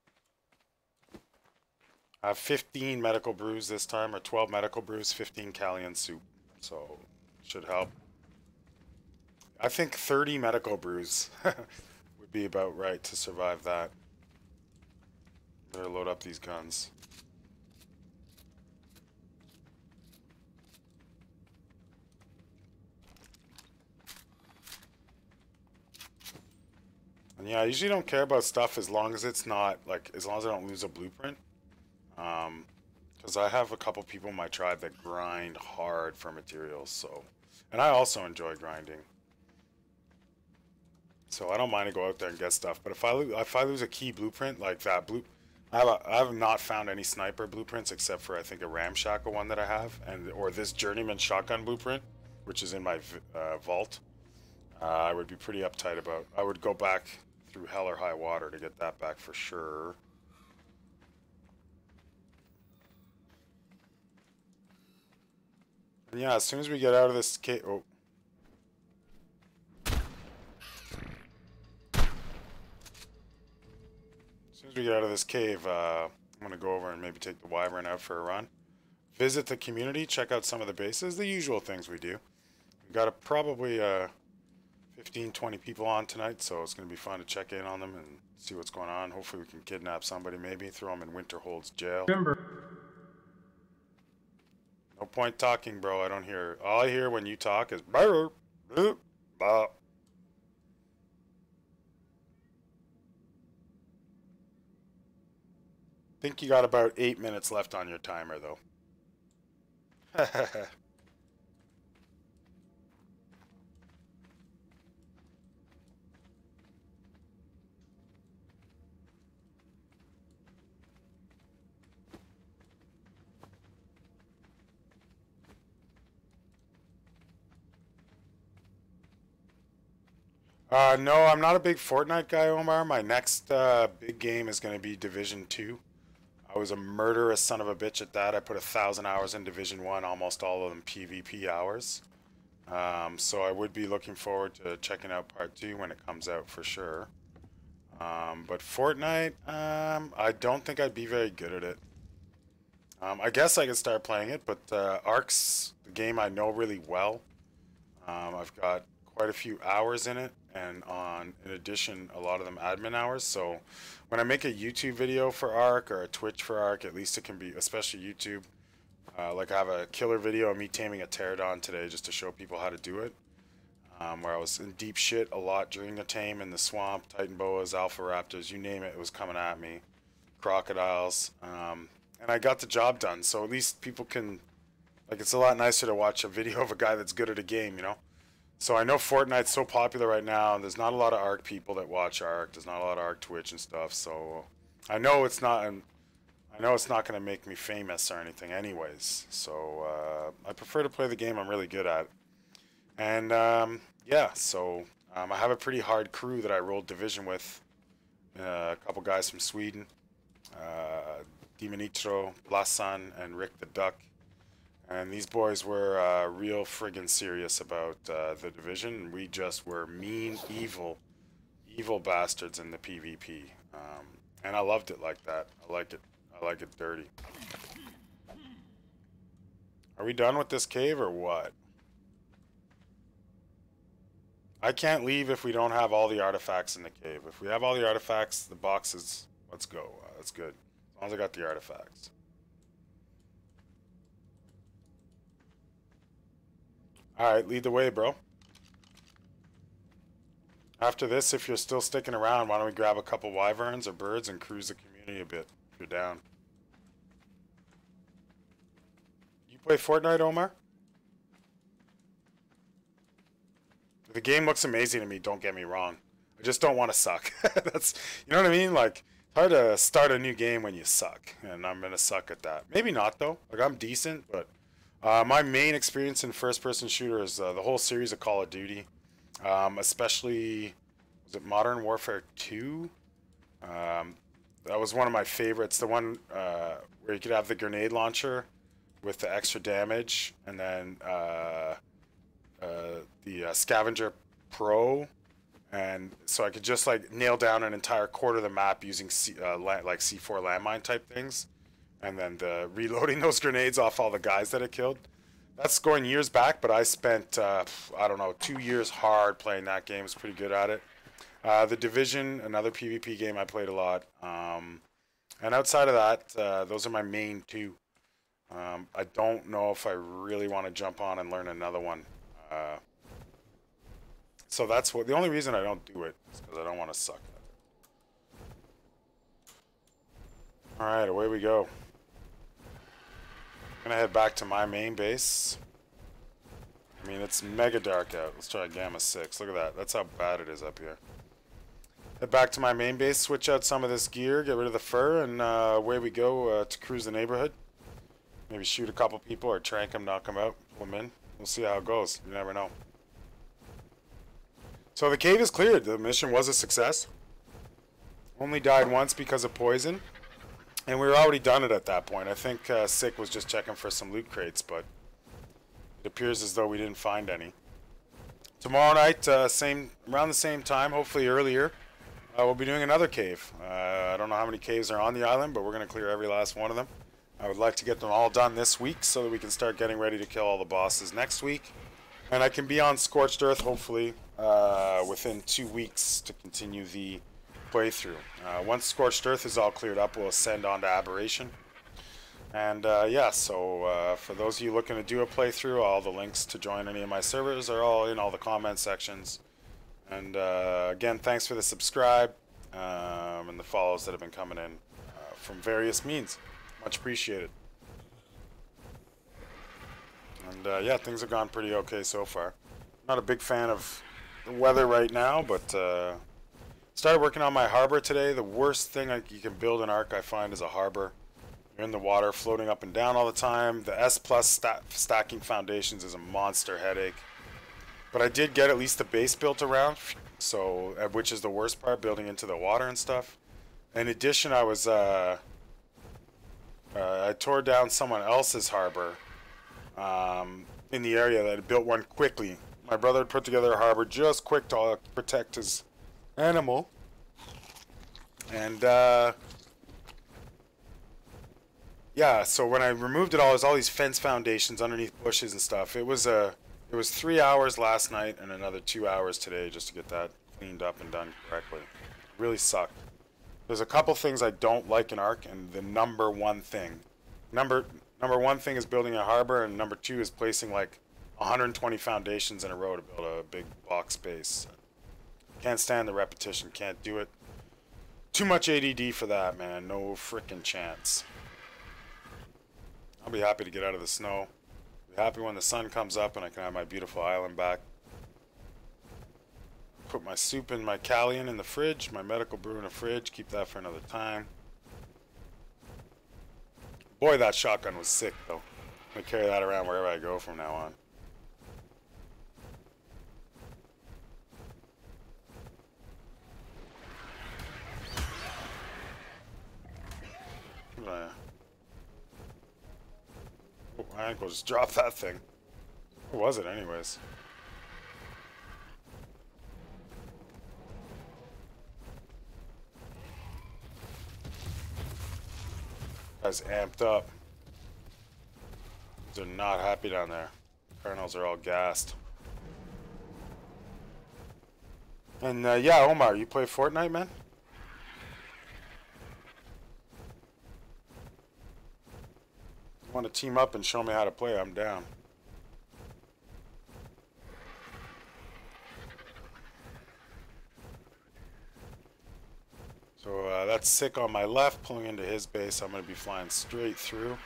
I have 15 medical brews this time, or 12 medical brews, 15 Callian soup. So, should help. I think 30 medical brews would be about right to survive that. Better load up these guns. And yeah, I usually don't care about stuff as long as it's not, like, as long as I don't lose a blueprint. Because I have a couple people in my tribe that grind hard for materials, so. And I also enjoy grinding. So I don't mind to go out there and get stuff. But if I lose a key blueprint, like that I have not found any sniper blueprints except for, I think, a ramshackle one that I have, or this journeyman shotgun blueprint, which is in my vault. I would be pretty uptight about. I would go back through hell or high water to get that back for sure. And yeah, as soon as we get out of this cave, oh. As soon as we get out of this cave, I'm gonna go over and maybe take the wyvern out for a run. Visit the community, check out some of the bases, the usual things we do. We've got probably 15, 20 people on tonight, so it's going to be fun to check in on them and see what's going on. Hopefully we can kidnap somebody, maybe throw them in Winterhold's jail. Remember. No point talking, bro. I don't hear. All I hear when you talk is burr, burr, bah. Think you got about 8 minutes left on your timer, though. No, I'm not a big Fortnite guy, Omar. My next big game is going to be Division 2. I was a murderous son of a bitch at that. I put 1,000 hours in Division 1, almost all of them PvP hours. So I would be looking forward to checking out Part 2 when it comes out for sure. But Fortnite, I don't think I'd be very good at it. I guess I could start playing it, but Ark's the game I know really well. I've got quite a few hours in it, and in addition, a lot of them admin hours. So when I make a YouTube video for Ark or a Twitch for Ark, at least it can be, especially YouTube. Like I have a killer video of me taming a pterodon today just to show people how to do it. Where I was in deep shit a lot during the tame in the swamp, Titan boas, alpha raptors, you name it, it was coming at me. Crocodiles. And I got the job done, so at least people can, like, it's a lot nicer to watch a video of a guy that's good at a game, you know? So I know Fortnite's so popular right now, and there's not a lot of Ark people that watch Ark. There's not a lot of Ark Twitch and stuff, so I know it's not going to make me famous or anything anyways. So I prefer to play the game I'm really good at. And yeah, so I have a pretty hard crew that I rolled Division with. A couple guys from Sweden. Dimitro, Blasan, and Rick the Duck. And these boys were real friggin' serious about the Division. We just were mean, evil bastards in the PvP. And I loved it like that. I like it dirty. Are we done with this cave or what? I can't leave if we don't have all the artifacts in the cave. If we have all the artifacts, the boxes, let's go. That's good. As long as I got the artifacts. Alright, lead the way, bro. After this, if you're still sticking around, why don't we grab a couple wyverns or birds and cruise the community a bit, if you're down. You play Fortnite, Omar? The game looks amazing to me, don't get me wrong. I just don't want to suck. That's, you know what I mean? Like, it's hard to start a new game when you suck, and I'm going to suck at that. Maybe not, though. Like, I'm decent, but my main experience in first-person shooter is the whole series of Call of Duty. Especially, was it Modern Warfare 2? That was one of my favorites. The one where you could have the grenade launcher with the extra damage, and then the Scavenger Pro, and so I could just like nail down an entire quarter of the map using like C4 landmine type things, and then reloading those grenades off all the guys that it killed. That's going years back, but I spent I don't know, 2 years hard playing that game. I was pretty good at it. The Division, another PvP game I played a lot, and outside of that, those are my main two. I don't know if I really want to jump on and learn another one. So that's the only reason I don't do it is because I don't want to suck at it. Alright, away we go. I'm gonna head back to my main base. I mean, it's mega dark out. Let's try Gamma 6. Look at that. That's how bad it is up here. Head back to my main base, switch out some of this gear, get rid of the fur, and away we go to cruise the neighborhood. Maybe shoot a couple people or trank them, knock them out, pull them in. We'll see how it goes. You never know. So the cave is cleared. The mission was a success. Only died once because of poison. And we were already done it at that point. I think Sick was just checking for some loot crates, but it appears as though we didn't find any. Tomorrow night, around the same time, hopefully earlier, we'll be doing another cave. I don't know how many caves are on the island, but we're going to clear every last one of them. I would like to get them all done this week so that we can start getting ready to kill all the bosses next week. And I can be on Scorched Earth, hopefully, within 2 weeks to continue the playthrough. Once Scorched Earth is all cleared up, we'll ascend on to Aberration. And yeah, so for those of you looking to do a playthrough, all the links to join any of my servers are all in all the comment sections. And again, thanks for the subscribe and the follows that have been coming in from various means. Much appreciated. And yeah, things have gone pretty okay so far. Not a big fan of the weather right now, but started working on my harbor today. The worst thing you can build in Ark, I find, is a harbor. You're in the water, floating up and down all the time. The S+ stacking foundations is a monster headache. But I did get at least the base built around, so which is the worst part, building into the water and stuff. In addition, I tore down someone else's harbor in the area that had built one quickly. My brother had put together a harbor just quick to protect his animal. And yeah, so when I removed it all, there's all these fence foundations underneath bushes and stuff. It was 3 hours last night and another 2 hours today just to get that cleaned up and done correctly. It really sucked. There's a couple things I don't like in Ark, and the number one thing is building a harbor, and number two is placing like 120 foundations in a row to build a big box base. Can't stand the repetition, can't do it. Too much ADD for that, man. No frickin' chance. I'll be happy to get out of the snow. Be happy when the sun comes up and I can have my beautiful island back. Put my soup and my Callian in the fridge, my medical brew in the fridge, keep that for another time. Boy, that shotgun was sick, though. I'm going to carry that around wherever I go from now on. Oh, my ankle just dropped that thing. What was it, anyways? Guy's amped up. They're not happy down there. Colonels are all gassed. And yeah, Omar, you play Fortnite, man? You want to team up and show me how to play? I'm down. So that's Sick on my left, pulling into his base. I'm going to be flying straight through.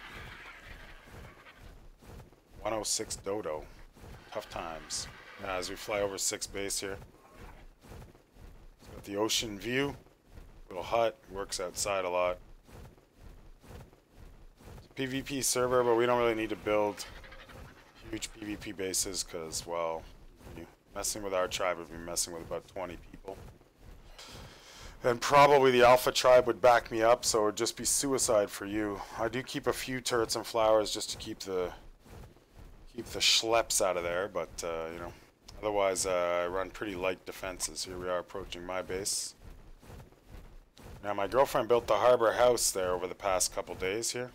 106 Dodo. Tough times. as we fly over 6 base here. It's got the ocean view. Little hut. Works outside a lot. It's a PvP server, but we don't really need to build huge PvP bases because, well, messing with our tribe would be messing with about 20 people. And probably the Alpha tribe would back me up, so it would just be suicide for you. I do keep a few turrets and flowers just to keep the schleps out of there, but you know, otherwise I run pretty light defenses. Here we are approaching my base. Now my girlfriend built the harbor house there over the past couple days here.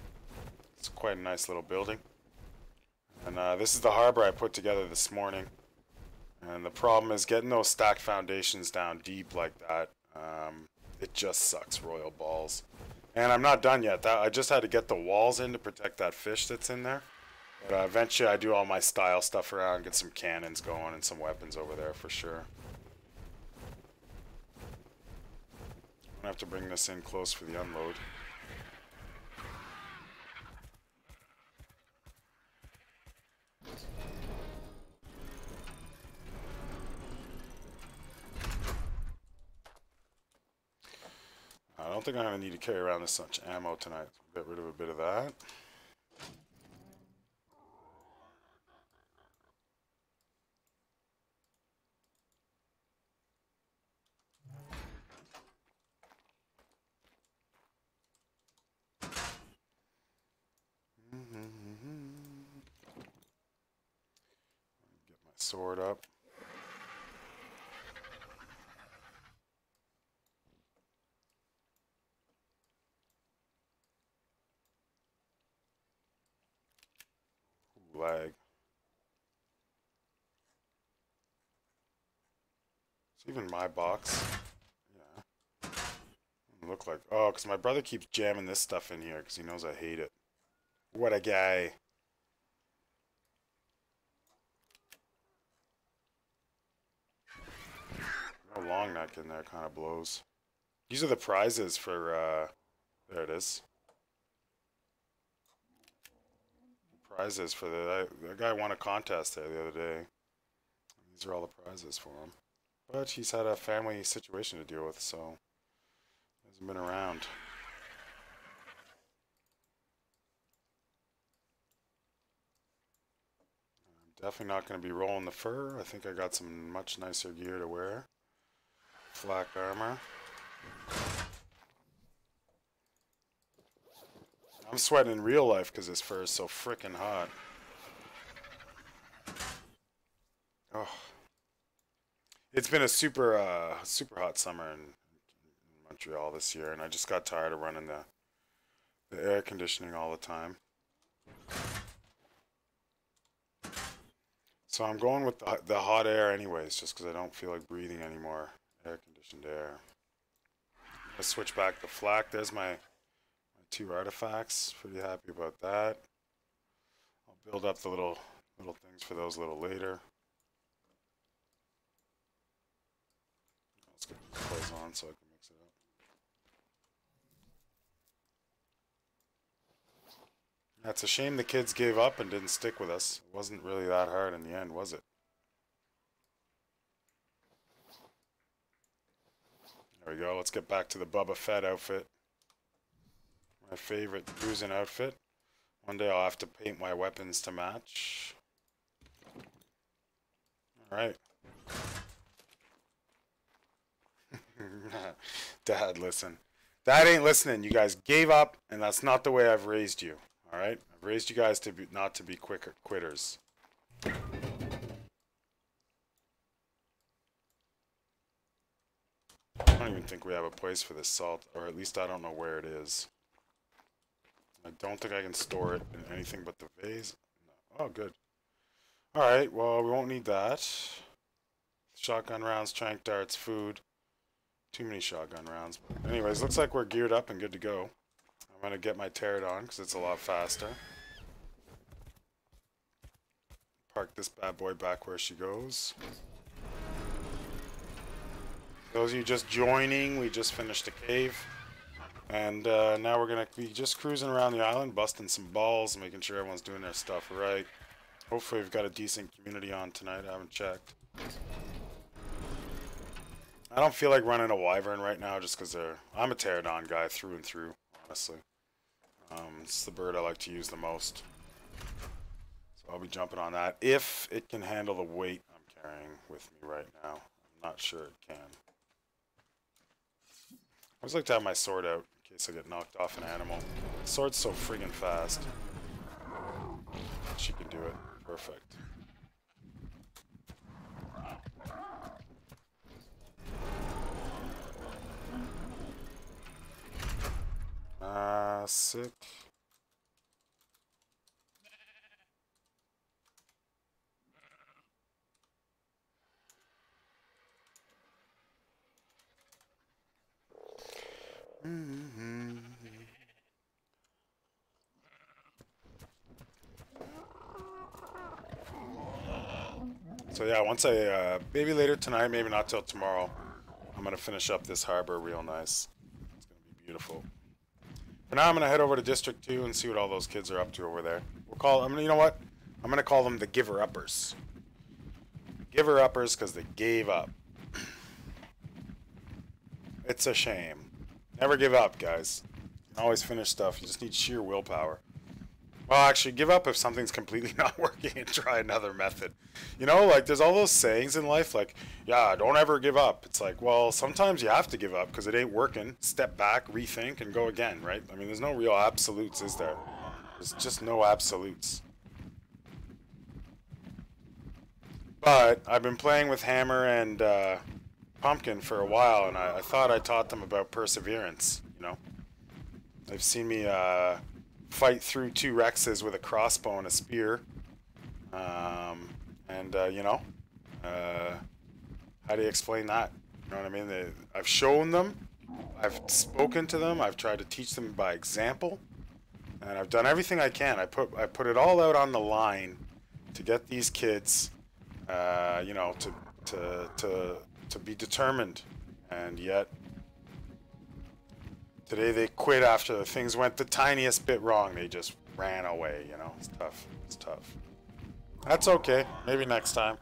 It's quite a nice little building. And this is the harbor I put together this morning. And the problem is getting those stacked foundations down deep like that. It just sucks royal balls. And I'm not done yet. I just had to get the walls in to protect that fish that's in there. But eventually I do all my style stuff around, get some cannons going and some weapons over there for sure. I'm gonna have to bring this in close for the unload. I don't think I'm going to need to carry around this much ammo tonight. Get rid of a bit of that. Get my sword up. Lag. It's even my box. Yeah. Look like, oh, because my brother keeps jamming this stuff in here because he knows I hate it. What a guy. No long neck in there kind of blows. These are the prizes for, there it is. Prizes for the guy won a contest there the other day. These are all the prizes for him. But he's had a family situation to deal with, so hasn't been around. I'm definitely not going to be rolling the fur. I think I got some much nicer gear to wear. Flak armor. I'm sweating in real life because this fur is so frickin' hot. Oh. It's been a super hot summer in Montreal this year, and I just got tired of running the air conditioning all the time. So I'm going with the hot air anyways, just because I don't feel like breathing any more air-conditioned air. I'm going to switch back to flak. There's my 2 artifacts. Pretty happy about that. I'll build up the little things for those a little later. Let's get these clothes on so I can mix it up. It's a shame the kids gave up and didn't stick with us. It wasn't really that hard in the end, was it? There we go. Let's get back to the Boba Fett outfit. My favorite cruising outfit. One day I'll have to paint my weapons to match. Alright. Dad, listen. Dad ain't listening. You guys gave up, and that's not the way I've raised you. Alright? I've raised you guys to be not to be quitters. I don't even think we have a place for this salt, or at least I don't know where it is. I don't think I can store it in anything but the vase. No. Oh, good. Alright, well, we won't need that. Shotgun rounds, trank darts, food. Too many shotgun rounds. But anyways, looks like we're geared up and good to go. I'm going to get my pterodon because it's a lot faster. Park this bad boy back where she goes. Those of you just joining, we just finished a cave. And now we're going to be just cruising around the island, busting some balls, making sure everyone's doing their stuff right. Hopefully we've got a decent community on tonight. I haven't checked. I don't feel like running a Wyvern right now just because I'm a Pterodon guy through and through, honestly. It's the bird I like to use the most. So I'll be jumping on that if it can handle the weight I'm carrying with me right now. I'm not sure it can. I always like to have my sword out in case I get knocked off an animal. The sword's so friggin' fast. She can do it. Perfect. Sick. So yeah, once I, maybe later tonight, maybe not till tomorrow, I'm going to finish up this harbor real nice. It's going to be beautiful. For now, I'm going to head over to District 2 and see what all those kids are up to over there. You know what? I'm going to call them the Giver-Uppers. Giver-Uppers because they gave up. It's a shame. Never give up, guys. You can always finish stuff. You just need sheer willpower. Well, actually, give up if something's completely not working and try another method. You know, like, there's all those sayings in life, like, yeah, don't ever give up. It's like, well, sometimes you have to give up because it ain't working. Step back, rethink, and go again, right? I mean, there's no real absolutes, is there? There's just no absolutes. But I've been playing with Hammer and Pumpkin for a while, and I thought I taught them about perseverance, you know? They've seen me fight through 2 Rexes with a crossbow and a spear. You know, how do you explain that? You know what I mean? I've shown them, I've spoken to them, I've tried to teach them by example, and I've done everything I can. I put it all out on the line to get these kids, you know, to be determined, and yet today they quit after things went the tiniest bit wrong. They just ran away, you know. It's tough. It's tough. That's okay. Maybe next time.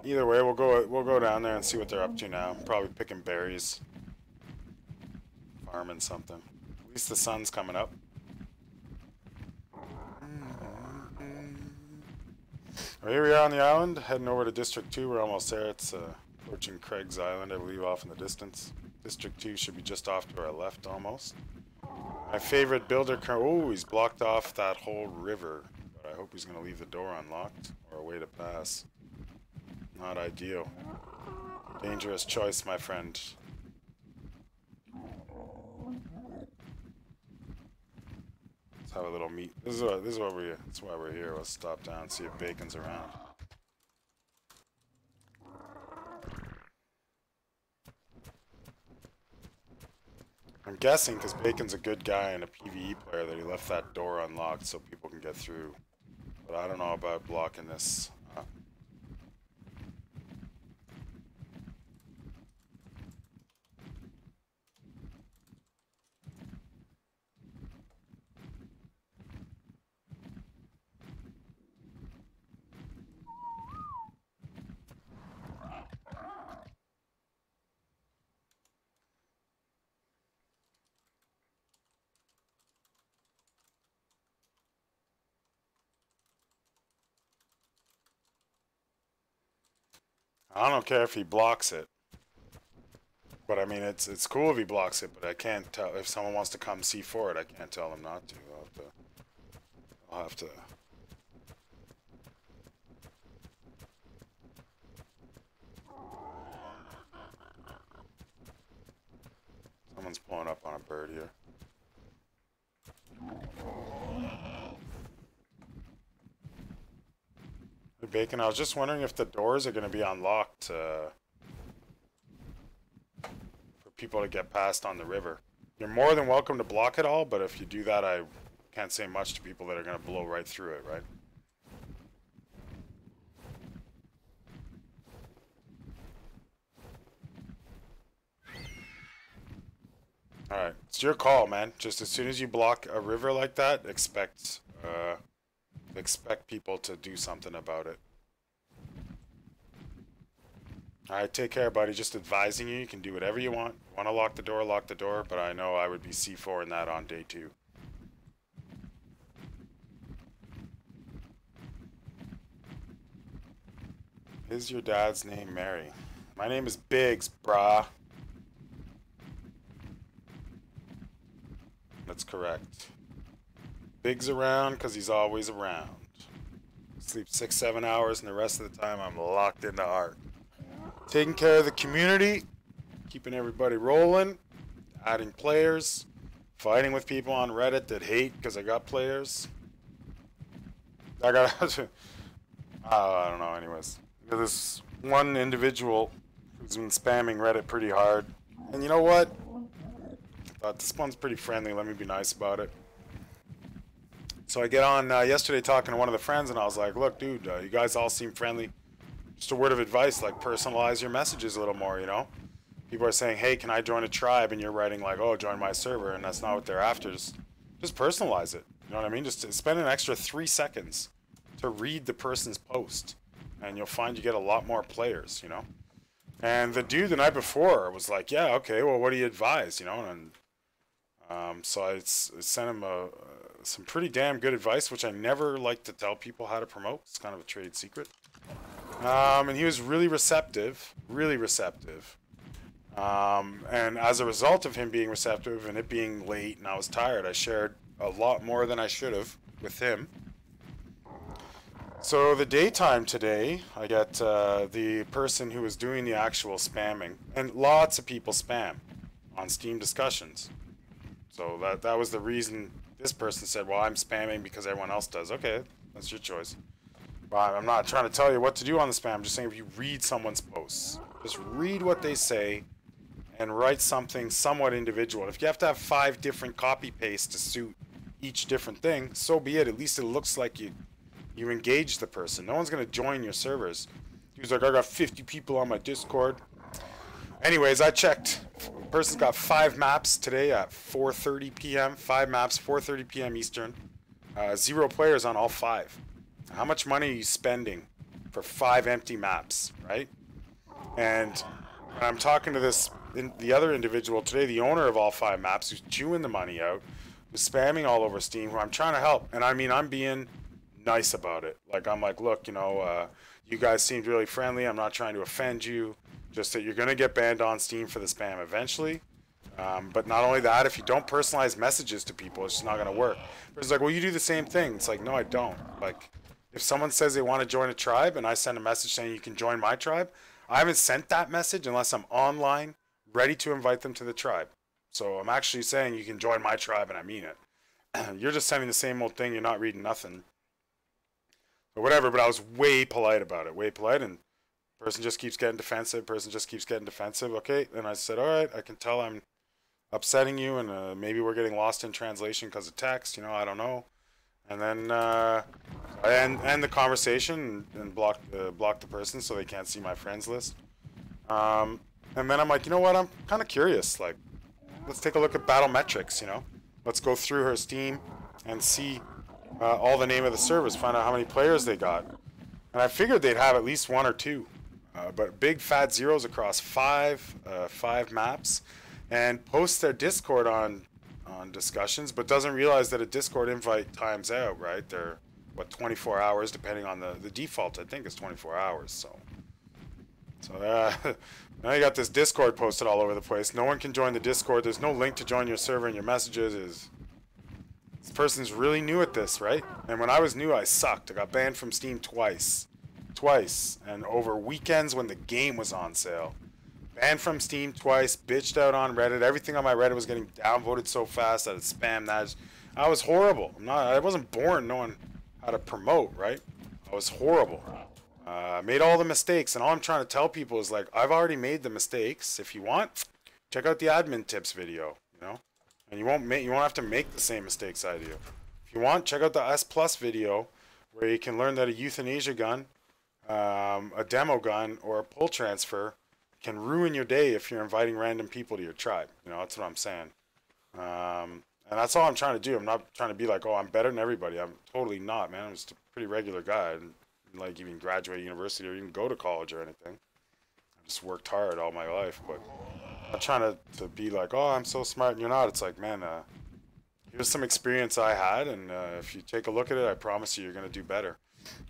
Either way, we'll go down there and see what they're up to now. Probably picking berries. Farming something. At least the sun's coming up. Well, here we are on the island, heading over to District 2. We're almost there. It's approaching Craig's Island, I believe, off in the distance. District 2 should be just off to our left, almost. My favorite builder... Oh, he's blocked off that whole river. But I hope he's going to leave the door unlocked, or a way to pass. Not ideal. Dangerous choice, my friend. Let's have a little meet. This is why we're here. Let's stop down and see if Bacon's around. I'm guessing because Bacon's a good guy and a PvE player that he left that door unlocked so people can get through. But I don't know about blocking this. I don't care if he blocks it. But I mean, it's cool if he blocks it, but I can't tell if someone wants to come see for it. I can't tell them not to. I'll have to. Someone's pulling up on a bird here. Hey, Bacon, I was just wondering if the doors are going to be unlocked for people to get past on the river. You're more than welcome to block it all, but if you do that, I can't say much to people that are going to blow right through it, right? Alright, It's your call, man. Just as soon as you block a river like that, expect people to do something about it. Alright, take care, buddy. Just advising you, you can do whatever you want. Want to lock the door, but I know I would be C4 in that on day 2. Is your dad's name Mary? My name is Biggs, brah. That's correct. Biggs around because he's always around. Sleep 6-7 hours, and the rest of the time I'm locked into art. Taking care of the community, keeping everybody rolling, adding players, fighting with people on Reddit that hate because I got players. I don't know, anyways. There's one individual who's been spamming Reddit pretty hard. And you know what? I thought this one's pretty friendly, let me be nice about it. So I get on yesterday talking to one of the friends, and I was like, look, dude, you guys all seem friendly. Just a word of advice, like personalize your messages a little more, you know? People are saying, hey, can I join a tribe? And you're writing like, oh, join my server, and that's not what they're after. Just personalize it. You know what I mean? Just spend an extra 3 seconds to read the person's post, and you'll find you get a lot more players, you know? And the dude the night before was like, yeah, okay, well, what do you advise, you know? And so I sent him some pretty damn good advice, which I never like to tell people how to promote. It's kind of a trade secret. And he was really receptive, really receptive. And as a result of him being receptive and it being late and I was tired, I shared a lot more than I should have with him. So the daytime today, I got the person who was doing the actual spamming, and lots of people spam on Steam discussions. So that was the reason this person said, well, I'm spamming because everyone else does. Okay, that's your choice. But I'm not trying to tell you what to do on the spam. I'm just saying if you read someone's posts, just read what they say and write something somewhat individual. If you have to have 5 different copy pastes to suit each different thing, so be it. At least it looks like you engage the person. No one's going to join your servers. He was like, I got 50 people on my Discord. Anyways, I checked. The person's got 5 maps today at 4:30 p.m. 5 maps, 4:30 p.m. Eastern. 0 players on all 5. How much money are you spending for 5 empty maps, right? And I'm talking to the other individual today, the owner of all 5 maps, who's chewing the money out, who's spamming all over Steam, who I'm trying to help. And I mean, I'm being nice about it. Like, I'm like, look, you know, you guys seemed really friendly. I'm not trying to offend you. Just that you're going to get banned on Steam for the spam eventually. But not only that, if you don't personalize messages to people, it's just not going to work. It's like, well, you do the same thing. It's like, no, I don't. Like, if someone says they want to join a tribe and I send a message saying you can join my tribe, I haven't sent that message unless I'm online, ready to invite them to the tribe. So I'm actually saying you can join my tribe, and I mean it. You're just sending the same old thing. You're not reading nothing. Or whatever, but I was way polite about it. Way polite, and person just keeps getting defensive. Okay, and I said, all right, I can tell I'm upsetting you, and maybe we're getting lost in translation because of text. You know, I don't know. And then I end the conversation and block the person so they can't see my friends list. And then I'm like, you know what? I'm kind of curious. Like, let's take a look at battle metrics. You know, let's go through her Steam and see all the name of the servers, find out how many players they got. And I figured they'd have at least 1 or 2. But big fat zeros across 5 maps, and posts their Discord on discussions, but doesn't realize that a Discord invite times out, right? They're, what, 24 hours, depending on the default, I think is 24 hours, so now you got this Discord posted all over the place. No one can join the Discord. There's no link to join your server in your messages. This person's really new at this, right? And when I was new, I sucked. I got banned from Steam twice, and over weekends when the game was on sale. Banned from Steam twice, bitched out on Reddit. Everything on my Reddit was getting downvoted so fast that it spammed that. I was horrible. I wasn't born knowing how to promote, right? I was horrible. I made all the mistakes, and all I'm trying to tell people is, like, I've already made the mistakes. If you want, check out the admin tips video, you know? And you won't have to make the same mistakes I do. If you want, check out the S Plus video where you can learn that a euthanasia gun, a demo gun, or a pull transfer can ruin your day if you're inviting random people to your tribe. You know, that's what I'm saying. And that's all I'm trying to do. I'm not trying to be like, oh, I'm better than everybody. I'm totally not, man. I'm just a pretty regular guy. I didn't, like, even graduate university or even go to college or anything. I just worked hard all my life, but I'm not trying to be like, oh, I'm so smart and you're not. It's like, man, here's some experience I had, and if you take a look at it, I promise you're going to do better.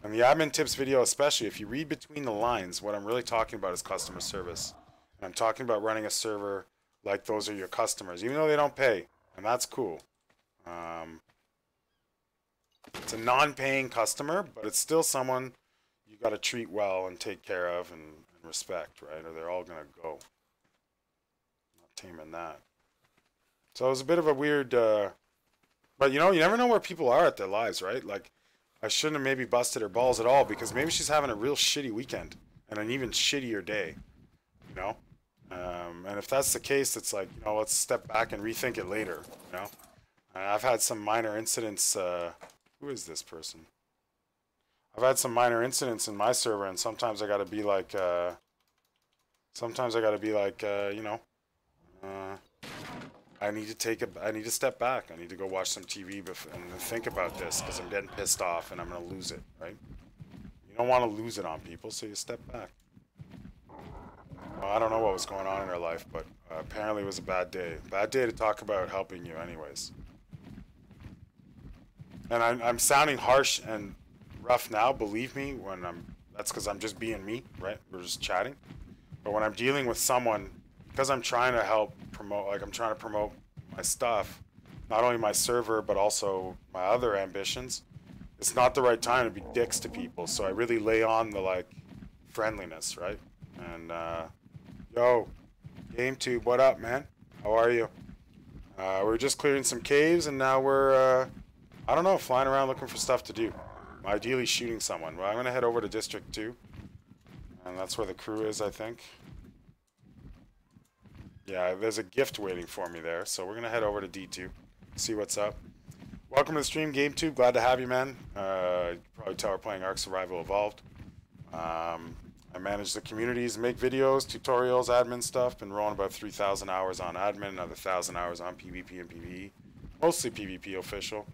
And the admin tips video especially, if you read between the lines, what I'm really talking about is customer service. And I'm talking about running a server like those are your customers, even though they don't pay, and that's cool. It's a non-paying customer, but it's still someone you got to treat well and take care of and respect, right? Or they're all going to go. Not taming that. So it was a bit of a weird, but you know, you never know where people are at their lives, right? Like, I shouldn't have maybe busted her balls at all because maybe she's having a real shitty weekend and an even shittier day, you know? And if that's the case, it's like, you know, let's step back and rethink it later, you know? I've had some minor incidents, who is this person? I've had some minor incidents in my server, and sometimes I gotta be like, you know, I need to step back. I need to go watch some TV and think about this because I'm getting pissed off and I'm gonna lose it, right? You don't want to lose it on people, so you step back. Well, I don't know what was going on in her life, but apparently it was a bad day. Bad day to talk about helping you anyways. And I'm sounding harsh and rough now, believe me, when that's because I'm just being me, right? We're just chatting. But when I'm dealing with someone, because I'm trying to help promote, like I'm trying to promote my stuff, not only my server, but also my other ambitions, it's not the right time to be dicks to people. So I really lay on the, like, friendliness, right? And, yo, GameTube, what up, man? How are you? We're just clearing some caves, and now we're, I don't know, flying around looking for stuff to do. Ideally shooting someone. Well, I'm going to head over to District 2. And that's where the crew is, I think. Yeah, there's a gift waiting for me there. So we're going to head over to D2. See what's up. Welcome to the stream, GameTube. Glad to have you, man. You can probably tell we're playing Ark Survival Evolved. I manage the communities, make videos, tutorials, admin stuff. Been rolling about 3,000 hours on admin, another 1,000 hours on PvP and PvE. Mostly PvP official.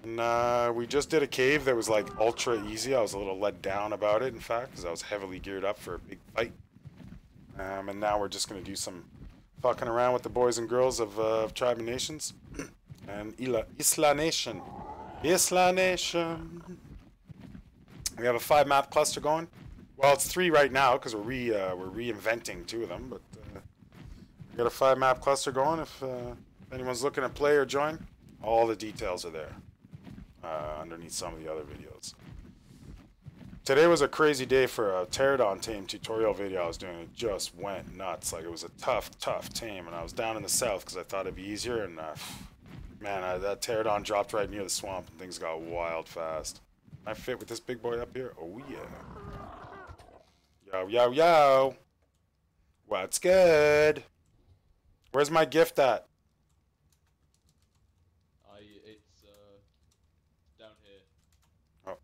And we just did a cave that was like ultra easy. I was a little let down about it, in fact, because I was heavily geared up for a big fight. And now we're just going to do some fucking around with the boys and girls of Tribe and Nations. And Isla Nation. Isla Nation. We have a 5-map cluster going. Well, it's 3 right now because we're reinventing 2 of them. But we got a 5-map cluster going. If anyone's looking to play or join, all the details are there. Underneath some of the other videos. Today was a crazy day for a pterodon tame tutorial video I was doing. It just went nuts. Like, it was a tough tame, and I was down in the south because I thought it'd be easier, and man, that pterodon dropped right near the swamp and things got wild fast. Can I fit with this big boy up here? Oh yeah. Yo, yo, yo. What's good? Where's my gift at? It's down here. Oh.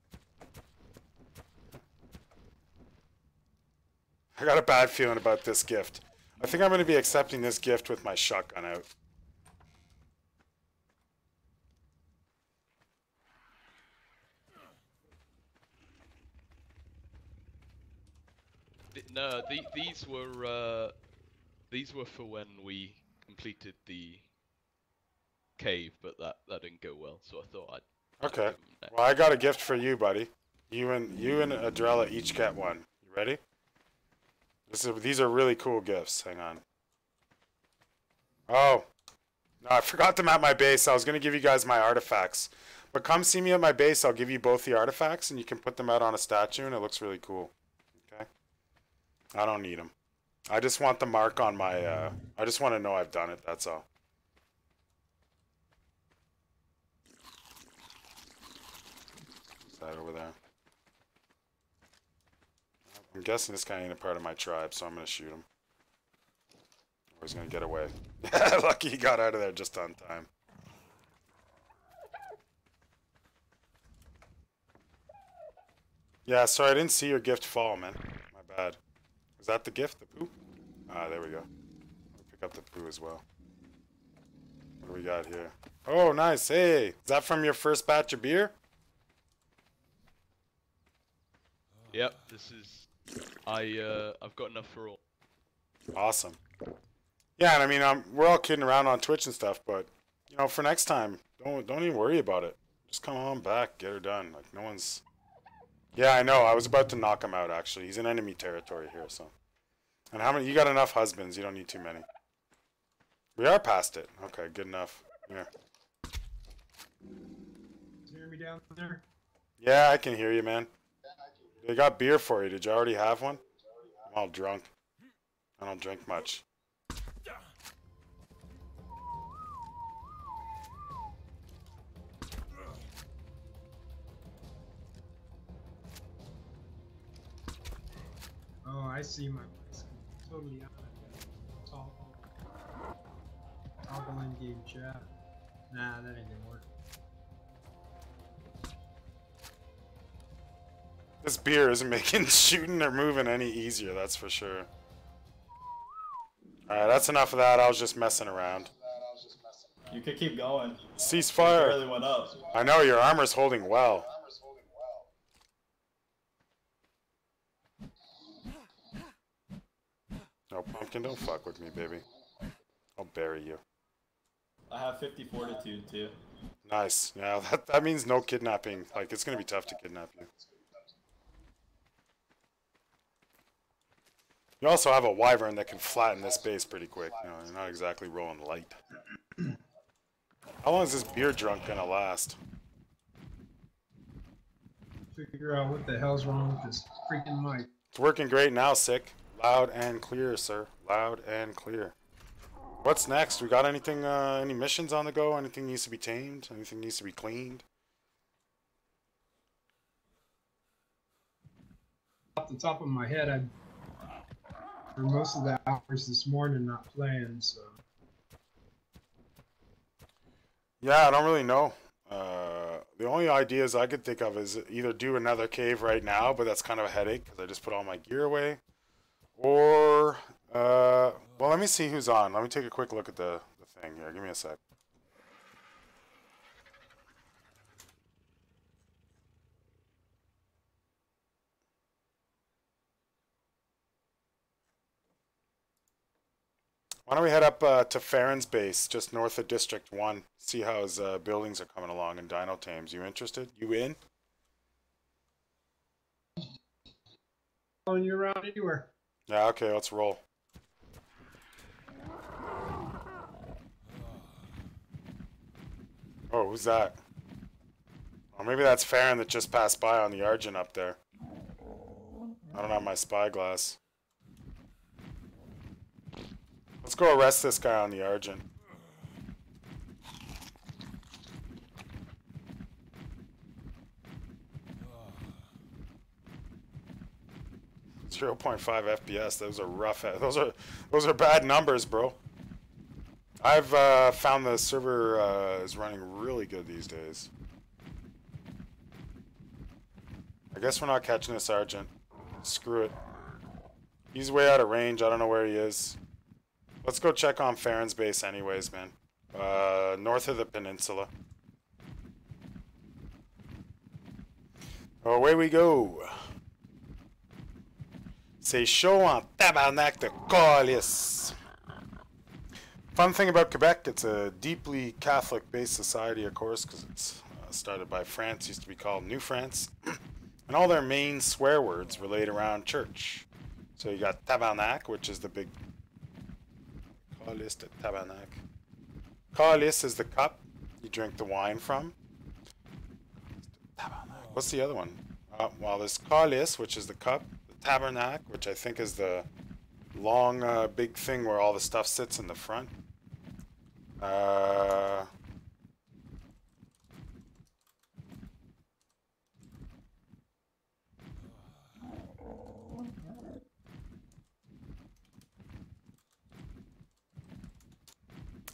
I got a bad feeling about this gift. I think I'm going to be accepting this gift with my shotgun out. No, these were for when we completed the cave, but that didn't go well. So I thought I'd Okay. Well, I got a gift for you, buddy. You and Adrella each get one. You ready? These are really cool gifts. Hang on. Oh. No, I forgot them at my base. I was going to give you guys my artifacts. But come see me at my base. I'll give you both the artifacts, and you can put them out on a statue, and it looks really cool. Okay? I don't need them. I just want the mark on my... I just want to know I've done it. That's all. What's that over there? I'm guessing this guy ain't a part of my tribe, so I'm going to shoot him. Or he's going to get away. Lucky he got out of there just on time. Yeah, sorry, I didn't see your gift fall, man. My bad. Is that the gift, the poo? Ah, there we go. I'll pick up the poo as well. What do we got here? Oh, nice. Hey, is that from your first batch of beer? Yep, this is. I've got enough for all. Awesome. Yeah, and I mean, we're all kidding around on Twitch and stuff, but you know, for next time, don't even worry about it. Just come on back, get her done. Like no one's. Yeah, I know. I was about to knock him out. Actually, he's in enemy territory here. So, and how many? You got enough husbands. You don't need too many. We are past it. Okay, good enough. Yeah. You hear me down there? Yeah, I can hear you, man. They got beer for you. Did you already have one? I'm all drunk. I don't drink much. Oh, I see my totally out of toggle in game chat. Nah, that ain't gonna work. This beer isn't making shooting or moving any easier, that's for sure. Alright, that's enough of that. I was just messing around. You could keep going. Ceasefire. It barely went up. I know, your armor's holding well. No, Pumpkin, don't fuck with me, baby. I'll bury you. I have 50 fortitude too. Nice. Yeah, that means no kidnapping. Like, it's gonna be tough to kidnap you. You also have a wyvern that can flatten this base pretty quick. You know, you're not exactly rolling light. How long is this beer drunk gonna last? Figure out what the hell's wrong with this freaking mic. It's working great now, Sick. Loud and clear, sir. Loud and clear. What's next? We got anything, any missions on the go? Anything needs to be tamed? Anything needs to be cleaned? Off the top of my head, I for most of the hours this morning not playing, so. Yeah, I don't really know. The only ideas I could think of is either do another cave right now, but that's kind of a headache because I just put all my gear away. Or, well, let me see who's on. Let me take a quick look at the thing here. Give me a sec. Why don't we head up to Farron's base, just north of District 1. See how his buildings are coming along in Dino Tames. You interested? You in? Following you around anywhere. Yeah, okay, let's roll. Oh, who's that? Oh, maybe that's Farron that just passed by on the Argent up there. I don't have my spyglass. Let's go arrest this guy on the Argent. .5 FPS. Those are rough. Those are bad numbers, bro. I've found the server is running really good these days. I guess we're not catching this Argent. Screw it. He's way out of range. I don't know where he is. Let's go check on Farron's base anyways, man. North of the peninsula. Away we go. C'est chaud en tabarnak de calice. Fun thing about Quebec, it's a deeply Catholic-based society, of course, because it's started by France, used to be called New France. And all their main swear words relate around church. So you got tabarnak, which is the big... Calice de tabarnak. Calice is the cup you drink the wine from. What's the other one? Well, there's calice, which is the cup. The tabernacle, which I think is the long, big thing where all the stuff sits in the front.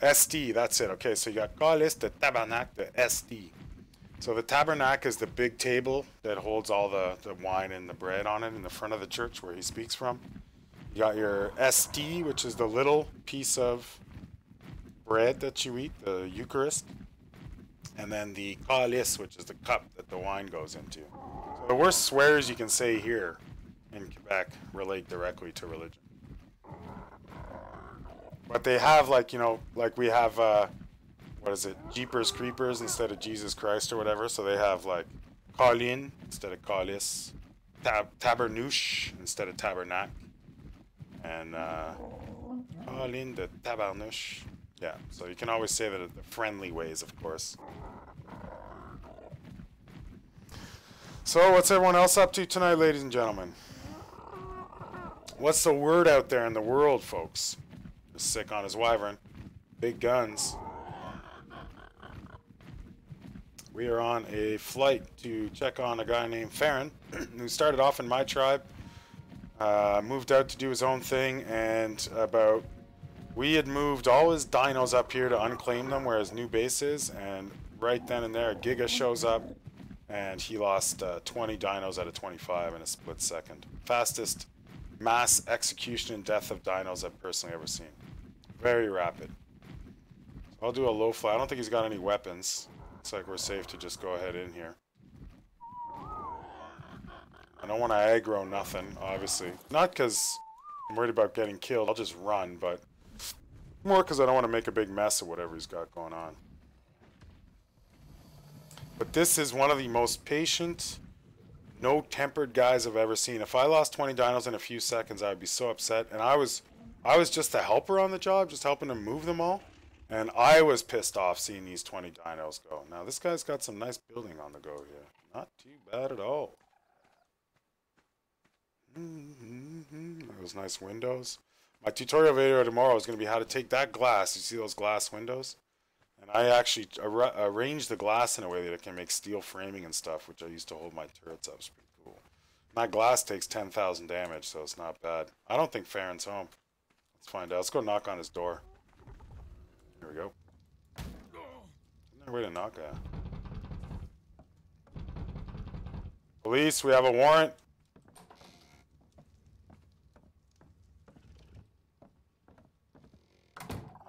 SD, that's it. Okay, so you got Calice, the Tabernacle, the SD. So the Tabernacle is the big table that holds all the wine and the bread on it in the front of the church where he speaks from. You got your SD, which is the little piece of bread that you eat, the Eucharist, and then the calice, which is the cup that the wine goes into. So the worst swears you can say here in Quebec relate directly to religion. But they have, like, you know, like we have, what is it, Jeepers Creepers instead of Jesus Christ or whatever. So they have, like, Colin instead of Calice, Tabernouche instead of Tabernac, and Colin de Tabernouche. Yeah, so you can always say that in the friendly ways, of course. So what's everyone else up to tonight, ladies and gentlemen? What's the word out there in the world, folks? Just sick on his wyvern. Big guns. We are on a flight to check on a guy named Farron, who started off in my tribe, moved out to do his own thing, and we had moved all his dinos up here to unclaim them where his new base is, and right then and there a Giga shows up, and he lost 20 dinos out of 25 in a split second. Fastest mass execution and death of dinos I've personally ever seen. Very rapid. So I'll do a low fly. I don't think he's got any weapons. Looks like we're safe to just go ahead in here. I don't want to aggro nothing, obviously. Not because I'm worried about getting killed. I'll just run, but more because I don't want to make a big mess of whatever he's got going on. But this is one of the most patient, no-tempered guys I've ever seen. If I lost 20 dinos in a few seconds, I would be so upset. And I was just a helper on the job, just helping him move them all. And I was pissed off seeing these 20 dinos go. Now, this guy's got some nice building on the go here. Not too bad at all. Those nice windows. My tutorial video tomorrow is going to be how to take that glass. You see those glass windows? And I actually arranged the glass in a way that it can make steel framing and stuff, which I used to hold my turrets up. It's pretty cool. My glass takes 10,000 damage, so it's not bad. I don't think Farron's home. Let's find out. Let's go knock on his door. Here we go. Isn't there a way to knock at? Police, we have a warrant.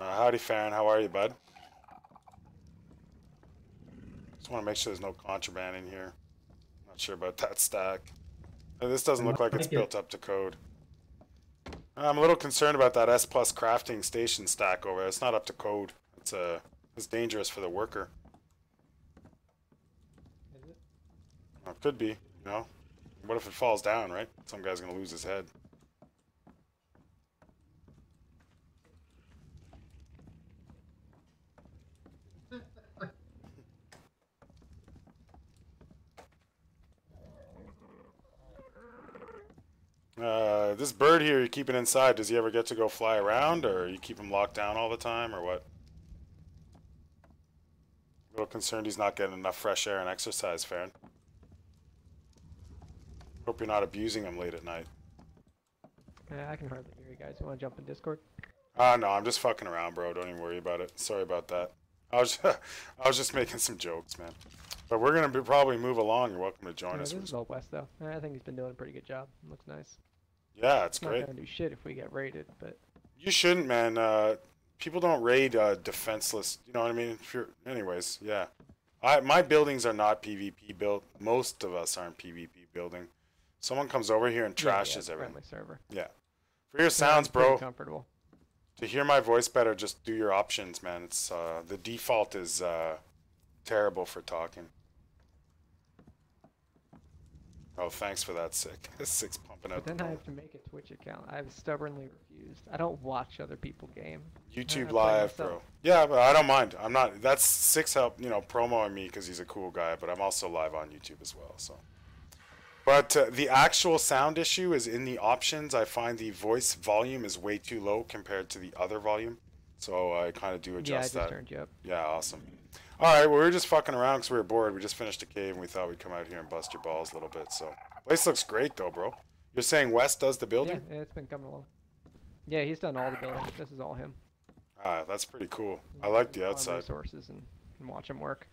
Howdy, Farron. How are you, bud? Just want to make sure there's no contraband in here. Not sure about that stack. This doesn't look like it's built up to code. I'm a little concerned about that S plus crafting station stack over there. It's not up to code. It's dangerous for the worker. Is it? Well, it could be, you know. What if it falls down, right? Some guy's gonna lose his head. This bird here you keep it inside. Does he ever get to go fly around, or you keep him locked down all the time, or what? A little concerned he's not getting enough fresh air and exercise, Farron. Hope you're not abusing him late at night. Yeah, I can hardly hear you guys. You want to jump in Discord? No, I'm just fucking around, bro. Don't even worry about it. Sorry about that. I was just making some jokes, man. But we're gonna probably move along. You're welcome to join us. This is Old West, though. I think he's been doing a pretty good job. Looks nice. Yeah, it's great. Not gonna do shit if we get raided, but you shouldn't, man. People don't raid defenseless. You know what I mean? Anyways, yeah. My buildings are not PvP built. Most of us aren't PvP building. Someone comes over here and trashes everything. Friendly server. Yeah. For your sounds, bro. Comfortable. To hear my voice better, just do your options, man. It's the default is terrible for talking. Oh, thanks for that, Sick. Sick's pumping out. But then I have to make a Twitch account. I've stubbornly refused. I don't watch other people game. YouTube Live, bro. Yeah, but I don't mind. I'm not. That's Sick's help, promoing me because he's a cool guy. But I'm also live on YouTube as well. So. But the actual sound issue is in the options. I find the voice volume is way too low compared to the other volume. So I kind of do adjust that. Yeah, I just turned you up. Yeah, awesome. Alright, well, we were just fucking around because we were bored. We just finished a cave and we thought we'd come out here and bust your balls a little bit. So, place looks great though, bro. You're saying Wes does the building? Yeah, it's been coming along. Yeah, he's done all the building. This is all him. Ah, that's pretty cool. I like the outside. Resources and watch him work.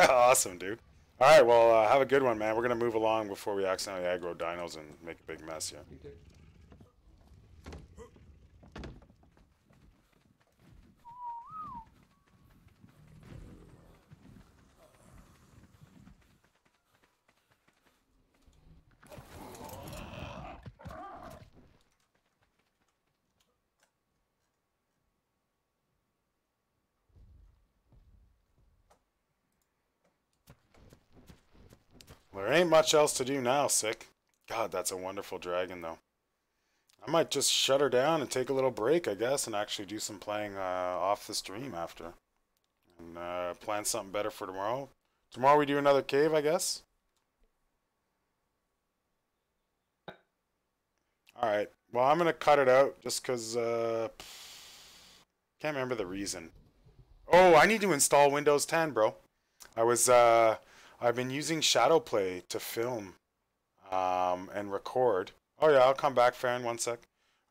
Awesome, dude. Alright, well, have a good one, man. We're going to move along before we accidentally aggro dinos and make a big mess here. You too. There ain't much else to do now, Sick. God, that's a wonderful dragon, though. I might just shut her down and take a little break, I guess, and actually do some playing off the stream after. And plan something better for tomorrow. Tomorrow we do another cave, I guess. Alright. Well, I'm going to cut it out just because... can't remember the reason. Oh, I need to install Windows 10, bro. I've been using Shadowplay to film and record. Oh yeah, I'll come back, Farron, one sec.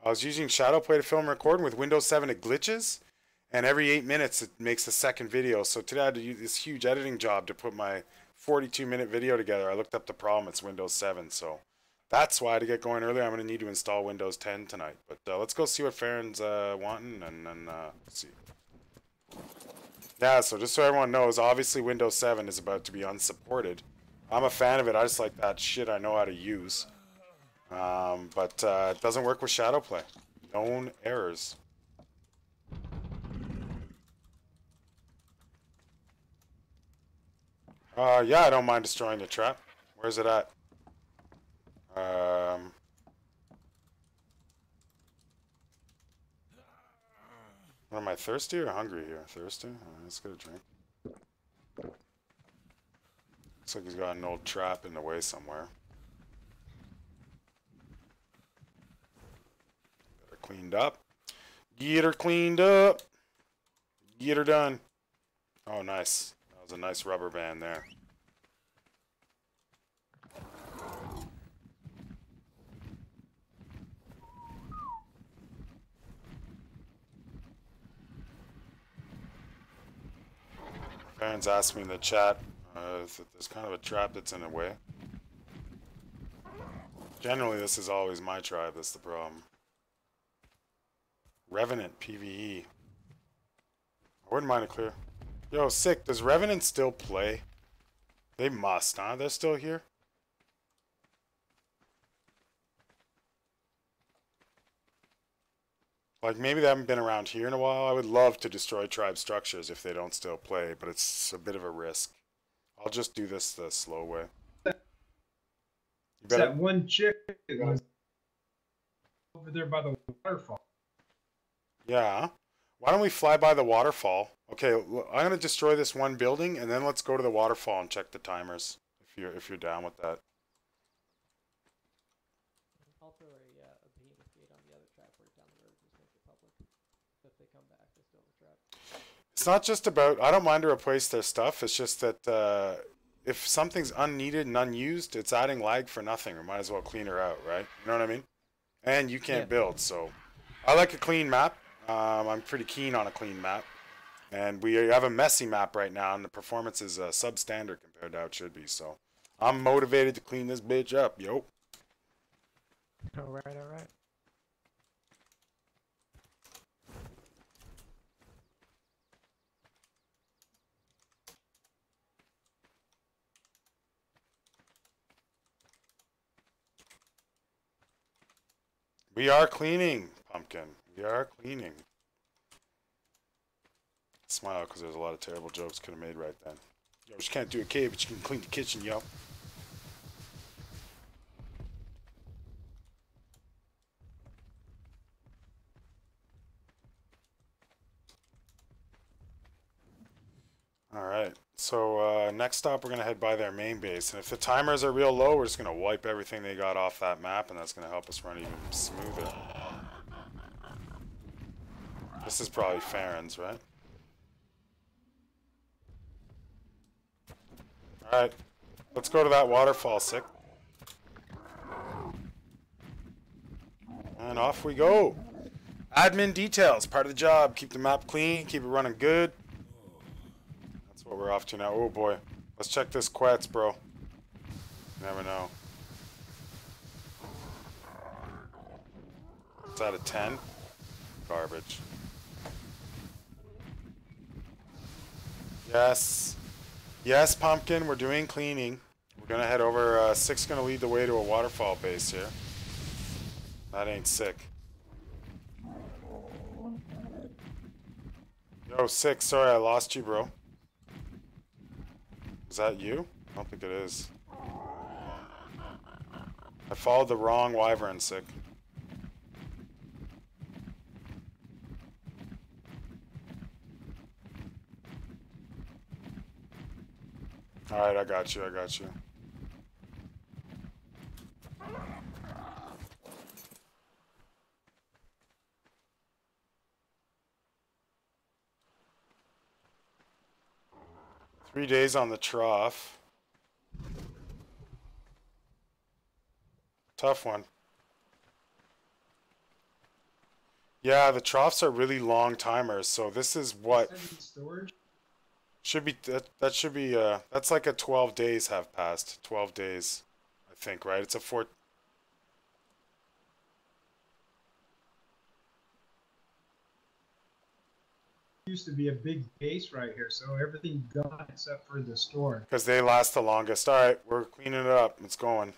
I was using Shadowplay to film and record, and with Windows 7 it glitches, and every 8 minutes it makes a second video. So today I had to use this huge editing job to put my 42-minute video together. I looked up the problem, it's Windows 7, so that's why to get going earlier I'm going to need to install Windows 10 tonight. But let's go see what Farron's wanting, and then see. Yeah, so just so everyone knows, obviously Windows 7 is about to be unsupported. I'm a fan of it, I just like that shit I know how to use. But it doesn't work with Shadowplay. Known errors. Yeah, I don't mind destroying the trap. Where's it at? What am I, thirsty or hungry here? Thirsty? Let's get a drink. Looks like he's got an old trap in the way somewhere. Get her cleaned up. Get her cleaned up. Get her done. Oh, nice. That was a nice rubber band there. Parents asked me in the chat if there's kind of a trap that's in the way. Generally, this is always my tribe that's the problem. Revenant PvE. I wouldn't mind a clear. Yo, Sick, does Revenant still play? They must, huh? They're still here? Like, maybe they haven't been around here in a while. I would love to destroy tribe structures if they don't still play, but it's a bit of a risk. I'll just do this the slow way. It's that one chick that was over there by the waterfall. Yeah. Why don't we fly by the waterfall? Okay, I'm gonna destroy this one building, and then let's go to the waterfall and check the timers. If you're down with that. Also, a behemoth gate on the other trap right down the road, just make it public. So if they come back, they still have a trap. It's not just about, I don't mind to replace their stuff, it's just that if something's unneeded and unused, it's adding lag for nothing. We might as well clean her out, right? You know what I mean? And you can't build, so I like a clean map. I'm pretty keen on a clean map. And we have a messy map right now, and the performance is substandard compared to how it should be, so I'm motivated to clean this bitch up, yo. Alright, alright. We are cleaning, Pumpkin. We are cleaning. Smile, because there's a lot of terrible jokes could have made right then. Yo, you can't do a cave, but you can clean the kitchen, yo. Alright, so next stop we're going to head by their main base. And if the timers are real low, we're just going to wipe everything they got off that map, and that's going to help us run even smoother. This is probably Farron's, right? Alright, let's go to that waterfall, Sick. And off we go. Admin details, part of the job. Keep the map clean, keep it running good. That's what we're off to now. Oh boy. Let's check this Quetz, bro. Never know. It's out of 10. Garbage. Yes. Yes, Pumpkin, we're doing cleaning. We're gonna head over, Sick's gonna lead the way to a waterfall base here. That ain't Sick. Yo, Sick, sorry I lost you, bro. Is that you? I don't think it is. I followed the wrong wyvern, sick. Alright, I got you, I got you. Three days on the trough. Tough one. Yeah, the troughs are really long timers, so this is what Storage? should be that should be that's like a 12 days have passed. 12 days, I think, right? It's a Used to be a big base right here, so everything gone except for the store. because they last the longest. All right, we're cleaning it up. It's going.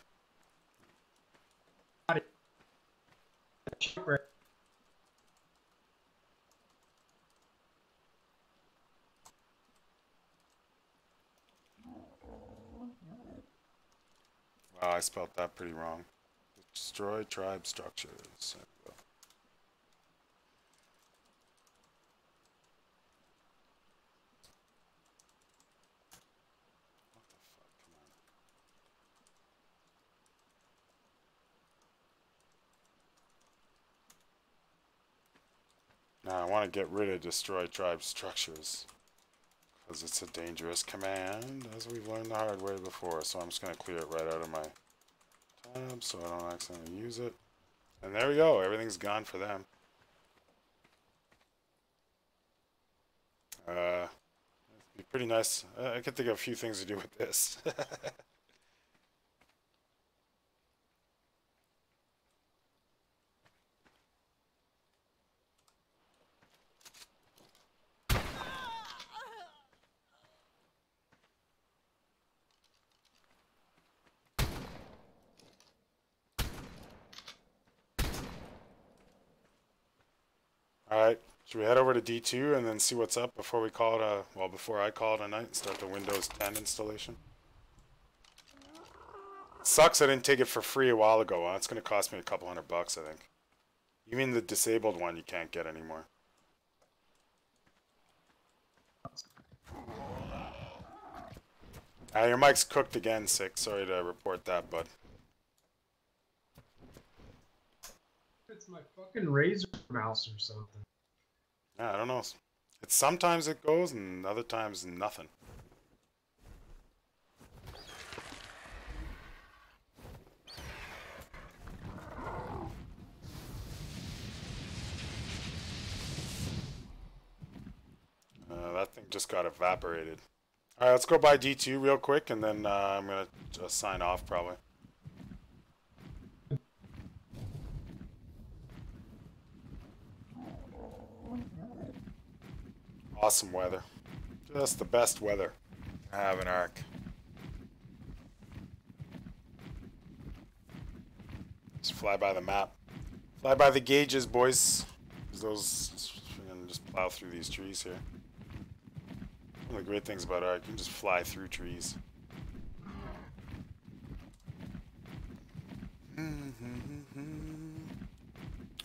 Wow, I spelled that pretty wrong. Destroy tribe structures. There we go. What the fuck? Come on. Now I want to get rid of destroy tribe structures because it's a dangerous command, as we've learned the hard way before. So I'm just going to clear it right out of my tab so I don't accidentally use it. And there we go. Everything's gone for them. It'd be pretty nice. I could think of a few things to do with this. Alright, should we head over to D2 and then see what's up before we call it a, well, before I call it a night and start the Windows 10 installation? Sucks I didn't take it for free a while ago. It's going to cost me a couple $100, I think. Even the disabled one you can't get anymore. Your mic's cooked again, sick. Sorry to report that, bud. It's my fucking Razer mouse or something. Yeah, I don't know. It's sometimes it goes and other times nothing. That thing just got evaporated. Alright, let's go buy D2 real quick and then I'm gonna just sign off probably. Awesome weather. Just the best weather to have an Ark. Just fly by the map. Fly by the gauges, boys. Those, we're gonna just plow through these trees here. One of the great things about Ark, you can just fly through trees.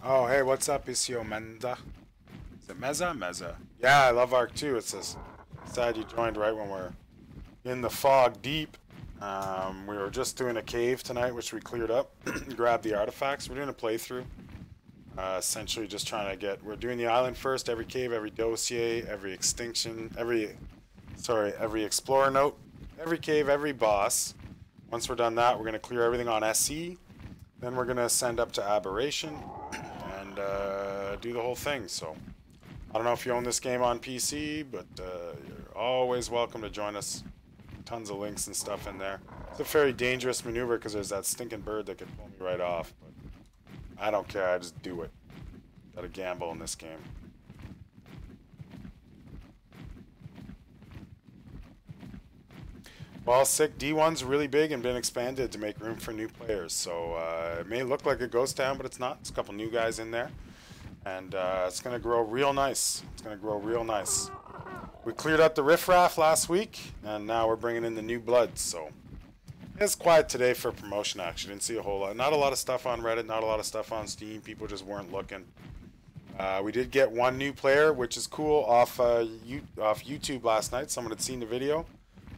Oh, hey, what's up, Isio Menda? Is it Meza? Meza. Yeah, I love Ark too. It's just sad you joined right when we're in the fog deep. We were just doing a cave tonight, which we cleared up, grabbed the artifacts. We're doing a playthrough. Essentially just trying to get, we're doing the island first, every cave, every dossier, every extinction, every explorer note, every cave, every boss. Once we're done that, we're going to clear everything on SE. Then we're going to send up to Aberration and do the whole thing. So I don't know if you own this game on PC, but you're always welcome to join us. Tons of links and stuff in there. It's a very dangerous maneuver because there's that stinking bird that could pull me right off. But I don't care, I just do it. Gotta gamble in this game. Well, sick. D1's really big and been expanded to make room for new players. So it may look like a ghost town, but it's not. There's a couple new guys in there. And it's going to grow real nice. It's going to grow real nice. We cleared out the riffraff last week, and now we're bringing in the new blood. So It's quiet today for promotion, actually. Didn't see a whole lot. Not a lot of stuff on Reddit, not a lot of stuff on Steam. People just weren't looking. We did get one new player, which is cool, off YouTube last night. Someone had seen the video.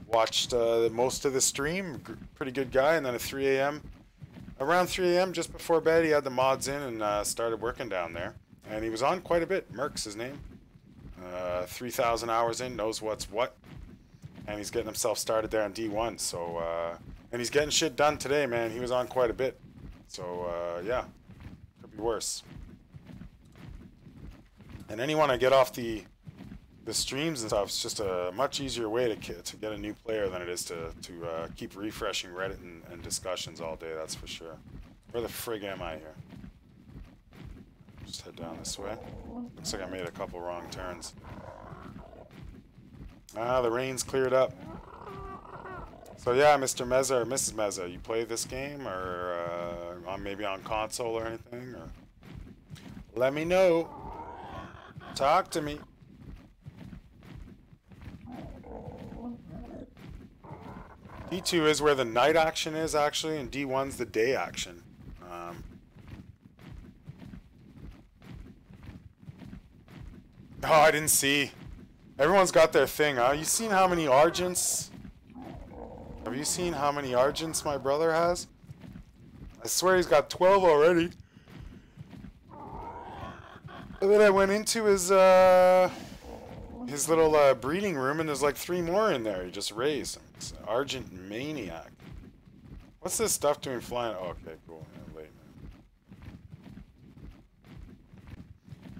Watched most of the stream. Pretty good guy. And then at 3 a.m., around 3 a.m., just before bed, he had the mods in and started working down there. And he was on quite a bit. Merc's his name. 3,000 hours in, knows what's what. And he's getting himself started there on D1. So, and he's getting shit done today, man. He was on quite a bit. So, yeah. Could be worse. And anyone I get off the streams and stuff, it's just a much easier way to get a new player than it is to keep refreshing Reddit and discussions all day, that's for sure. Where the frig am I here? Just head down this way. Looks like I made a couple wrong turns. Ah, the rain's cleared up. So yeah, Mr. Meza or Mrs. Meza, you play this game or maybe on console or anything? Or let me know. Talk to me. D2 is where the night action is, actually, and D1's the day action. Oh, I didn't see. Everyone's got their thing, huh? You seen how many Argents? Have you seen how many Argents my brother has? I swear he's got 12 already. And then I went into his little breeding room, and there's like 3 more in there. He just raised them. It's an Argent maniac. What's this stuff doing flying? Oh, okay, cool. Yeah, late,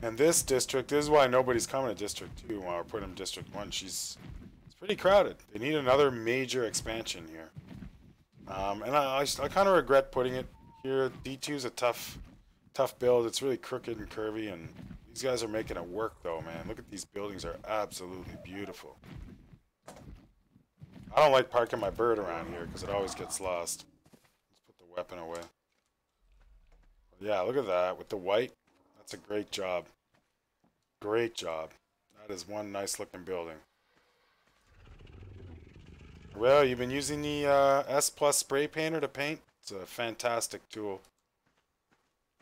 man. And this district, this is why nobody's coming to District 2 while we're putting him District 1. It's pretty crowded. They need another major expansion here. And I kind of regret putting it here. D2 is a tough build. It's really crooked and curvy, and these guys are making it work, though, man. Look at these buildings, are absolutely beautiful. I don't like parking my bird around here because it always gets lost. Let's put the weapon away. But yeah, look at that with the white. That's a great job. Great job. That is one nice looking building. Well, you've been using the S Plus spray painter to paint. It's a fantastic tool.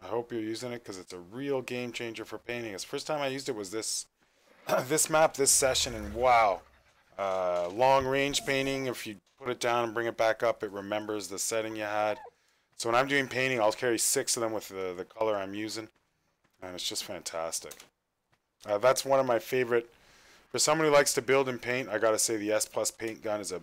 I hope you're using it because it's a real game changer for painting. The first time I used it was this this map, this session, and wow. Long range painting, if you put it down and bring it back up, it remembers the setting you had. So when I'm doing painting, I'll carry 6 of them with the color I'm using. And it's just fantastic. That's one of my favorite. For someone who likes to build and paint, I gotta say the S Plus paint gun is a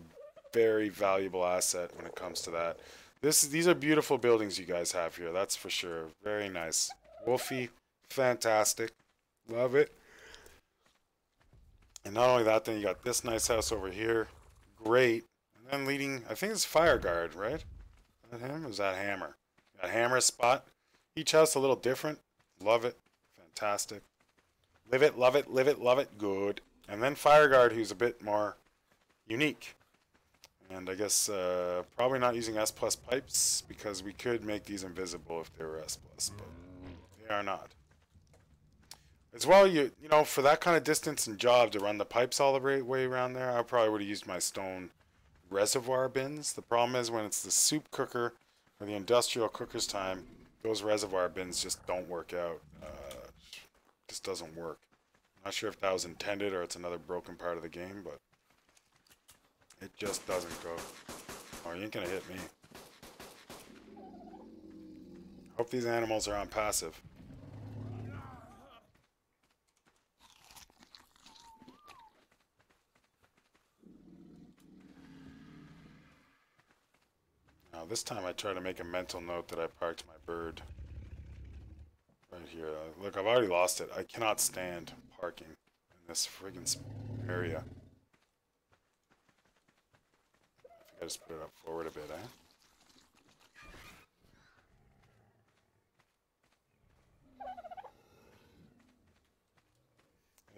very valuable asset when it comes to that. These are beautiful buildings you guys have here, that's for sure. Very nice. Wolfie, fantastic. Love it. And not only that, then you got this nice house over here. Great. And then leading, I think it's Fire Guard, right? Is that him? Or is that Hammer? Got Hammer spot. Each house a little different. Love it. Fantastic. Live it, love it, live it, love it. Good. And then Fire Guard, who's a bit more unique. And I guess probably not using S Plus pipes because we could make these invisible if they were S Plus, but they are not. As well, you know, for that kind of distance and job to run the pipes all the way around there, I probably would have used my stone reservoir bins. The problem is when it's the soup cooker or the industrial cooker's time, those reservoir bins just don't work out. Just doesn't work. Not sure if that was intended or it's another broken part of the game, but it just doesn't go. Oh, you ain't gonna hit me. Hope these animals are on passive. Now this time I try to make a mental note that I parked my bird right here. Look, I've already lost it. I cannot stand parking in this friggin' area. I just put it up forward a bit, eh?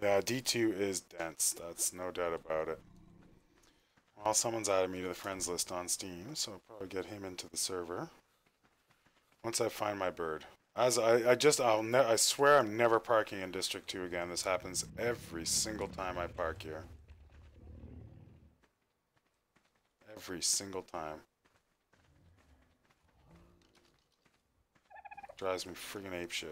Yeah, D2 is dense. That's no doubt about it. Well, someone's added me to the friends list on Steam, so I'll probably get him into the server once I find my bird. I swear I'm never parking in District 2 again. This happens every single time I park here. Every single time. Drives me friggin' apeshit.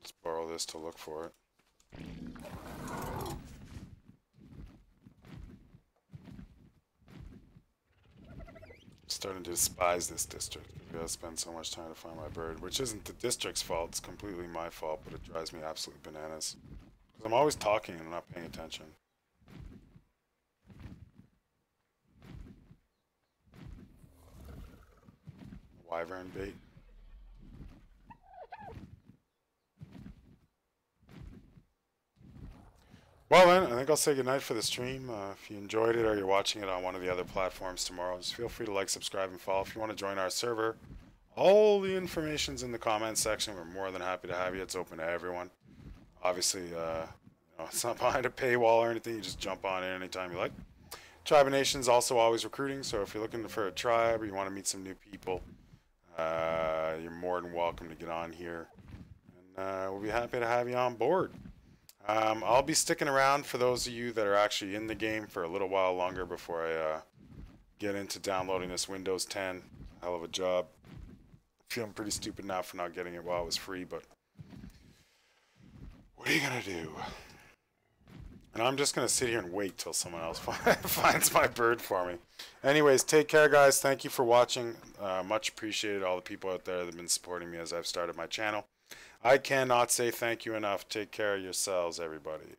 Let's borrow this to look for it. Starting to despise this district. I gotta spend so much time to find my bird, which isn't the district's fault, it's completely my fault, but it drives me absolutely bananas. Because I'm always talking and not paying attention. Wyvern bait. Well then, I think I'll say goodnight for the stream. If you enjoyed it or you're watching it on one of the other platforms tomorrow, just feel free to like, subscribe, and follow. If you want to join our server, all the information's in the comments section. We're more than happy to have you. It's open to everyone. Obviously, you know, it's not behind a paywall or anything. You just jump on in anytime you like. Tribe of Nations also always recruiting, so if you're looking for a tribe or you want to meet some new people, you're more than welcome to get on here. And we'll be happy to have you on board. I'll be sticking around for those of you that are actually in the game for a little while longer before I get into downloading this Windows 10. Hell of a job. Feeling pretty stupid now for not getting it while it was free, but what are you gonna do? And I'm just gonna sit here and wait till someone else finds my bird for me. Anyways, take care, guys. Thank you for watching. Much appreciated, all the people out there that have been supporting me as I've started my channel. I cannot say thank you enough. Take care of yourselves, everybody.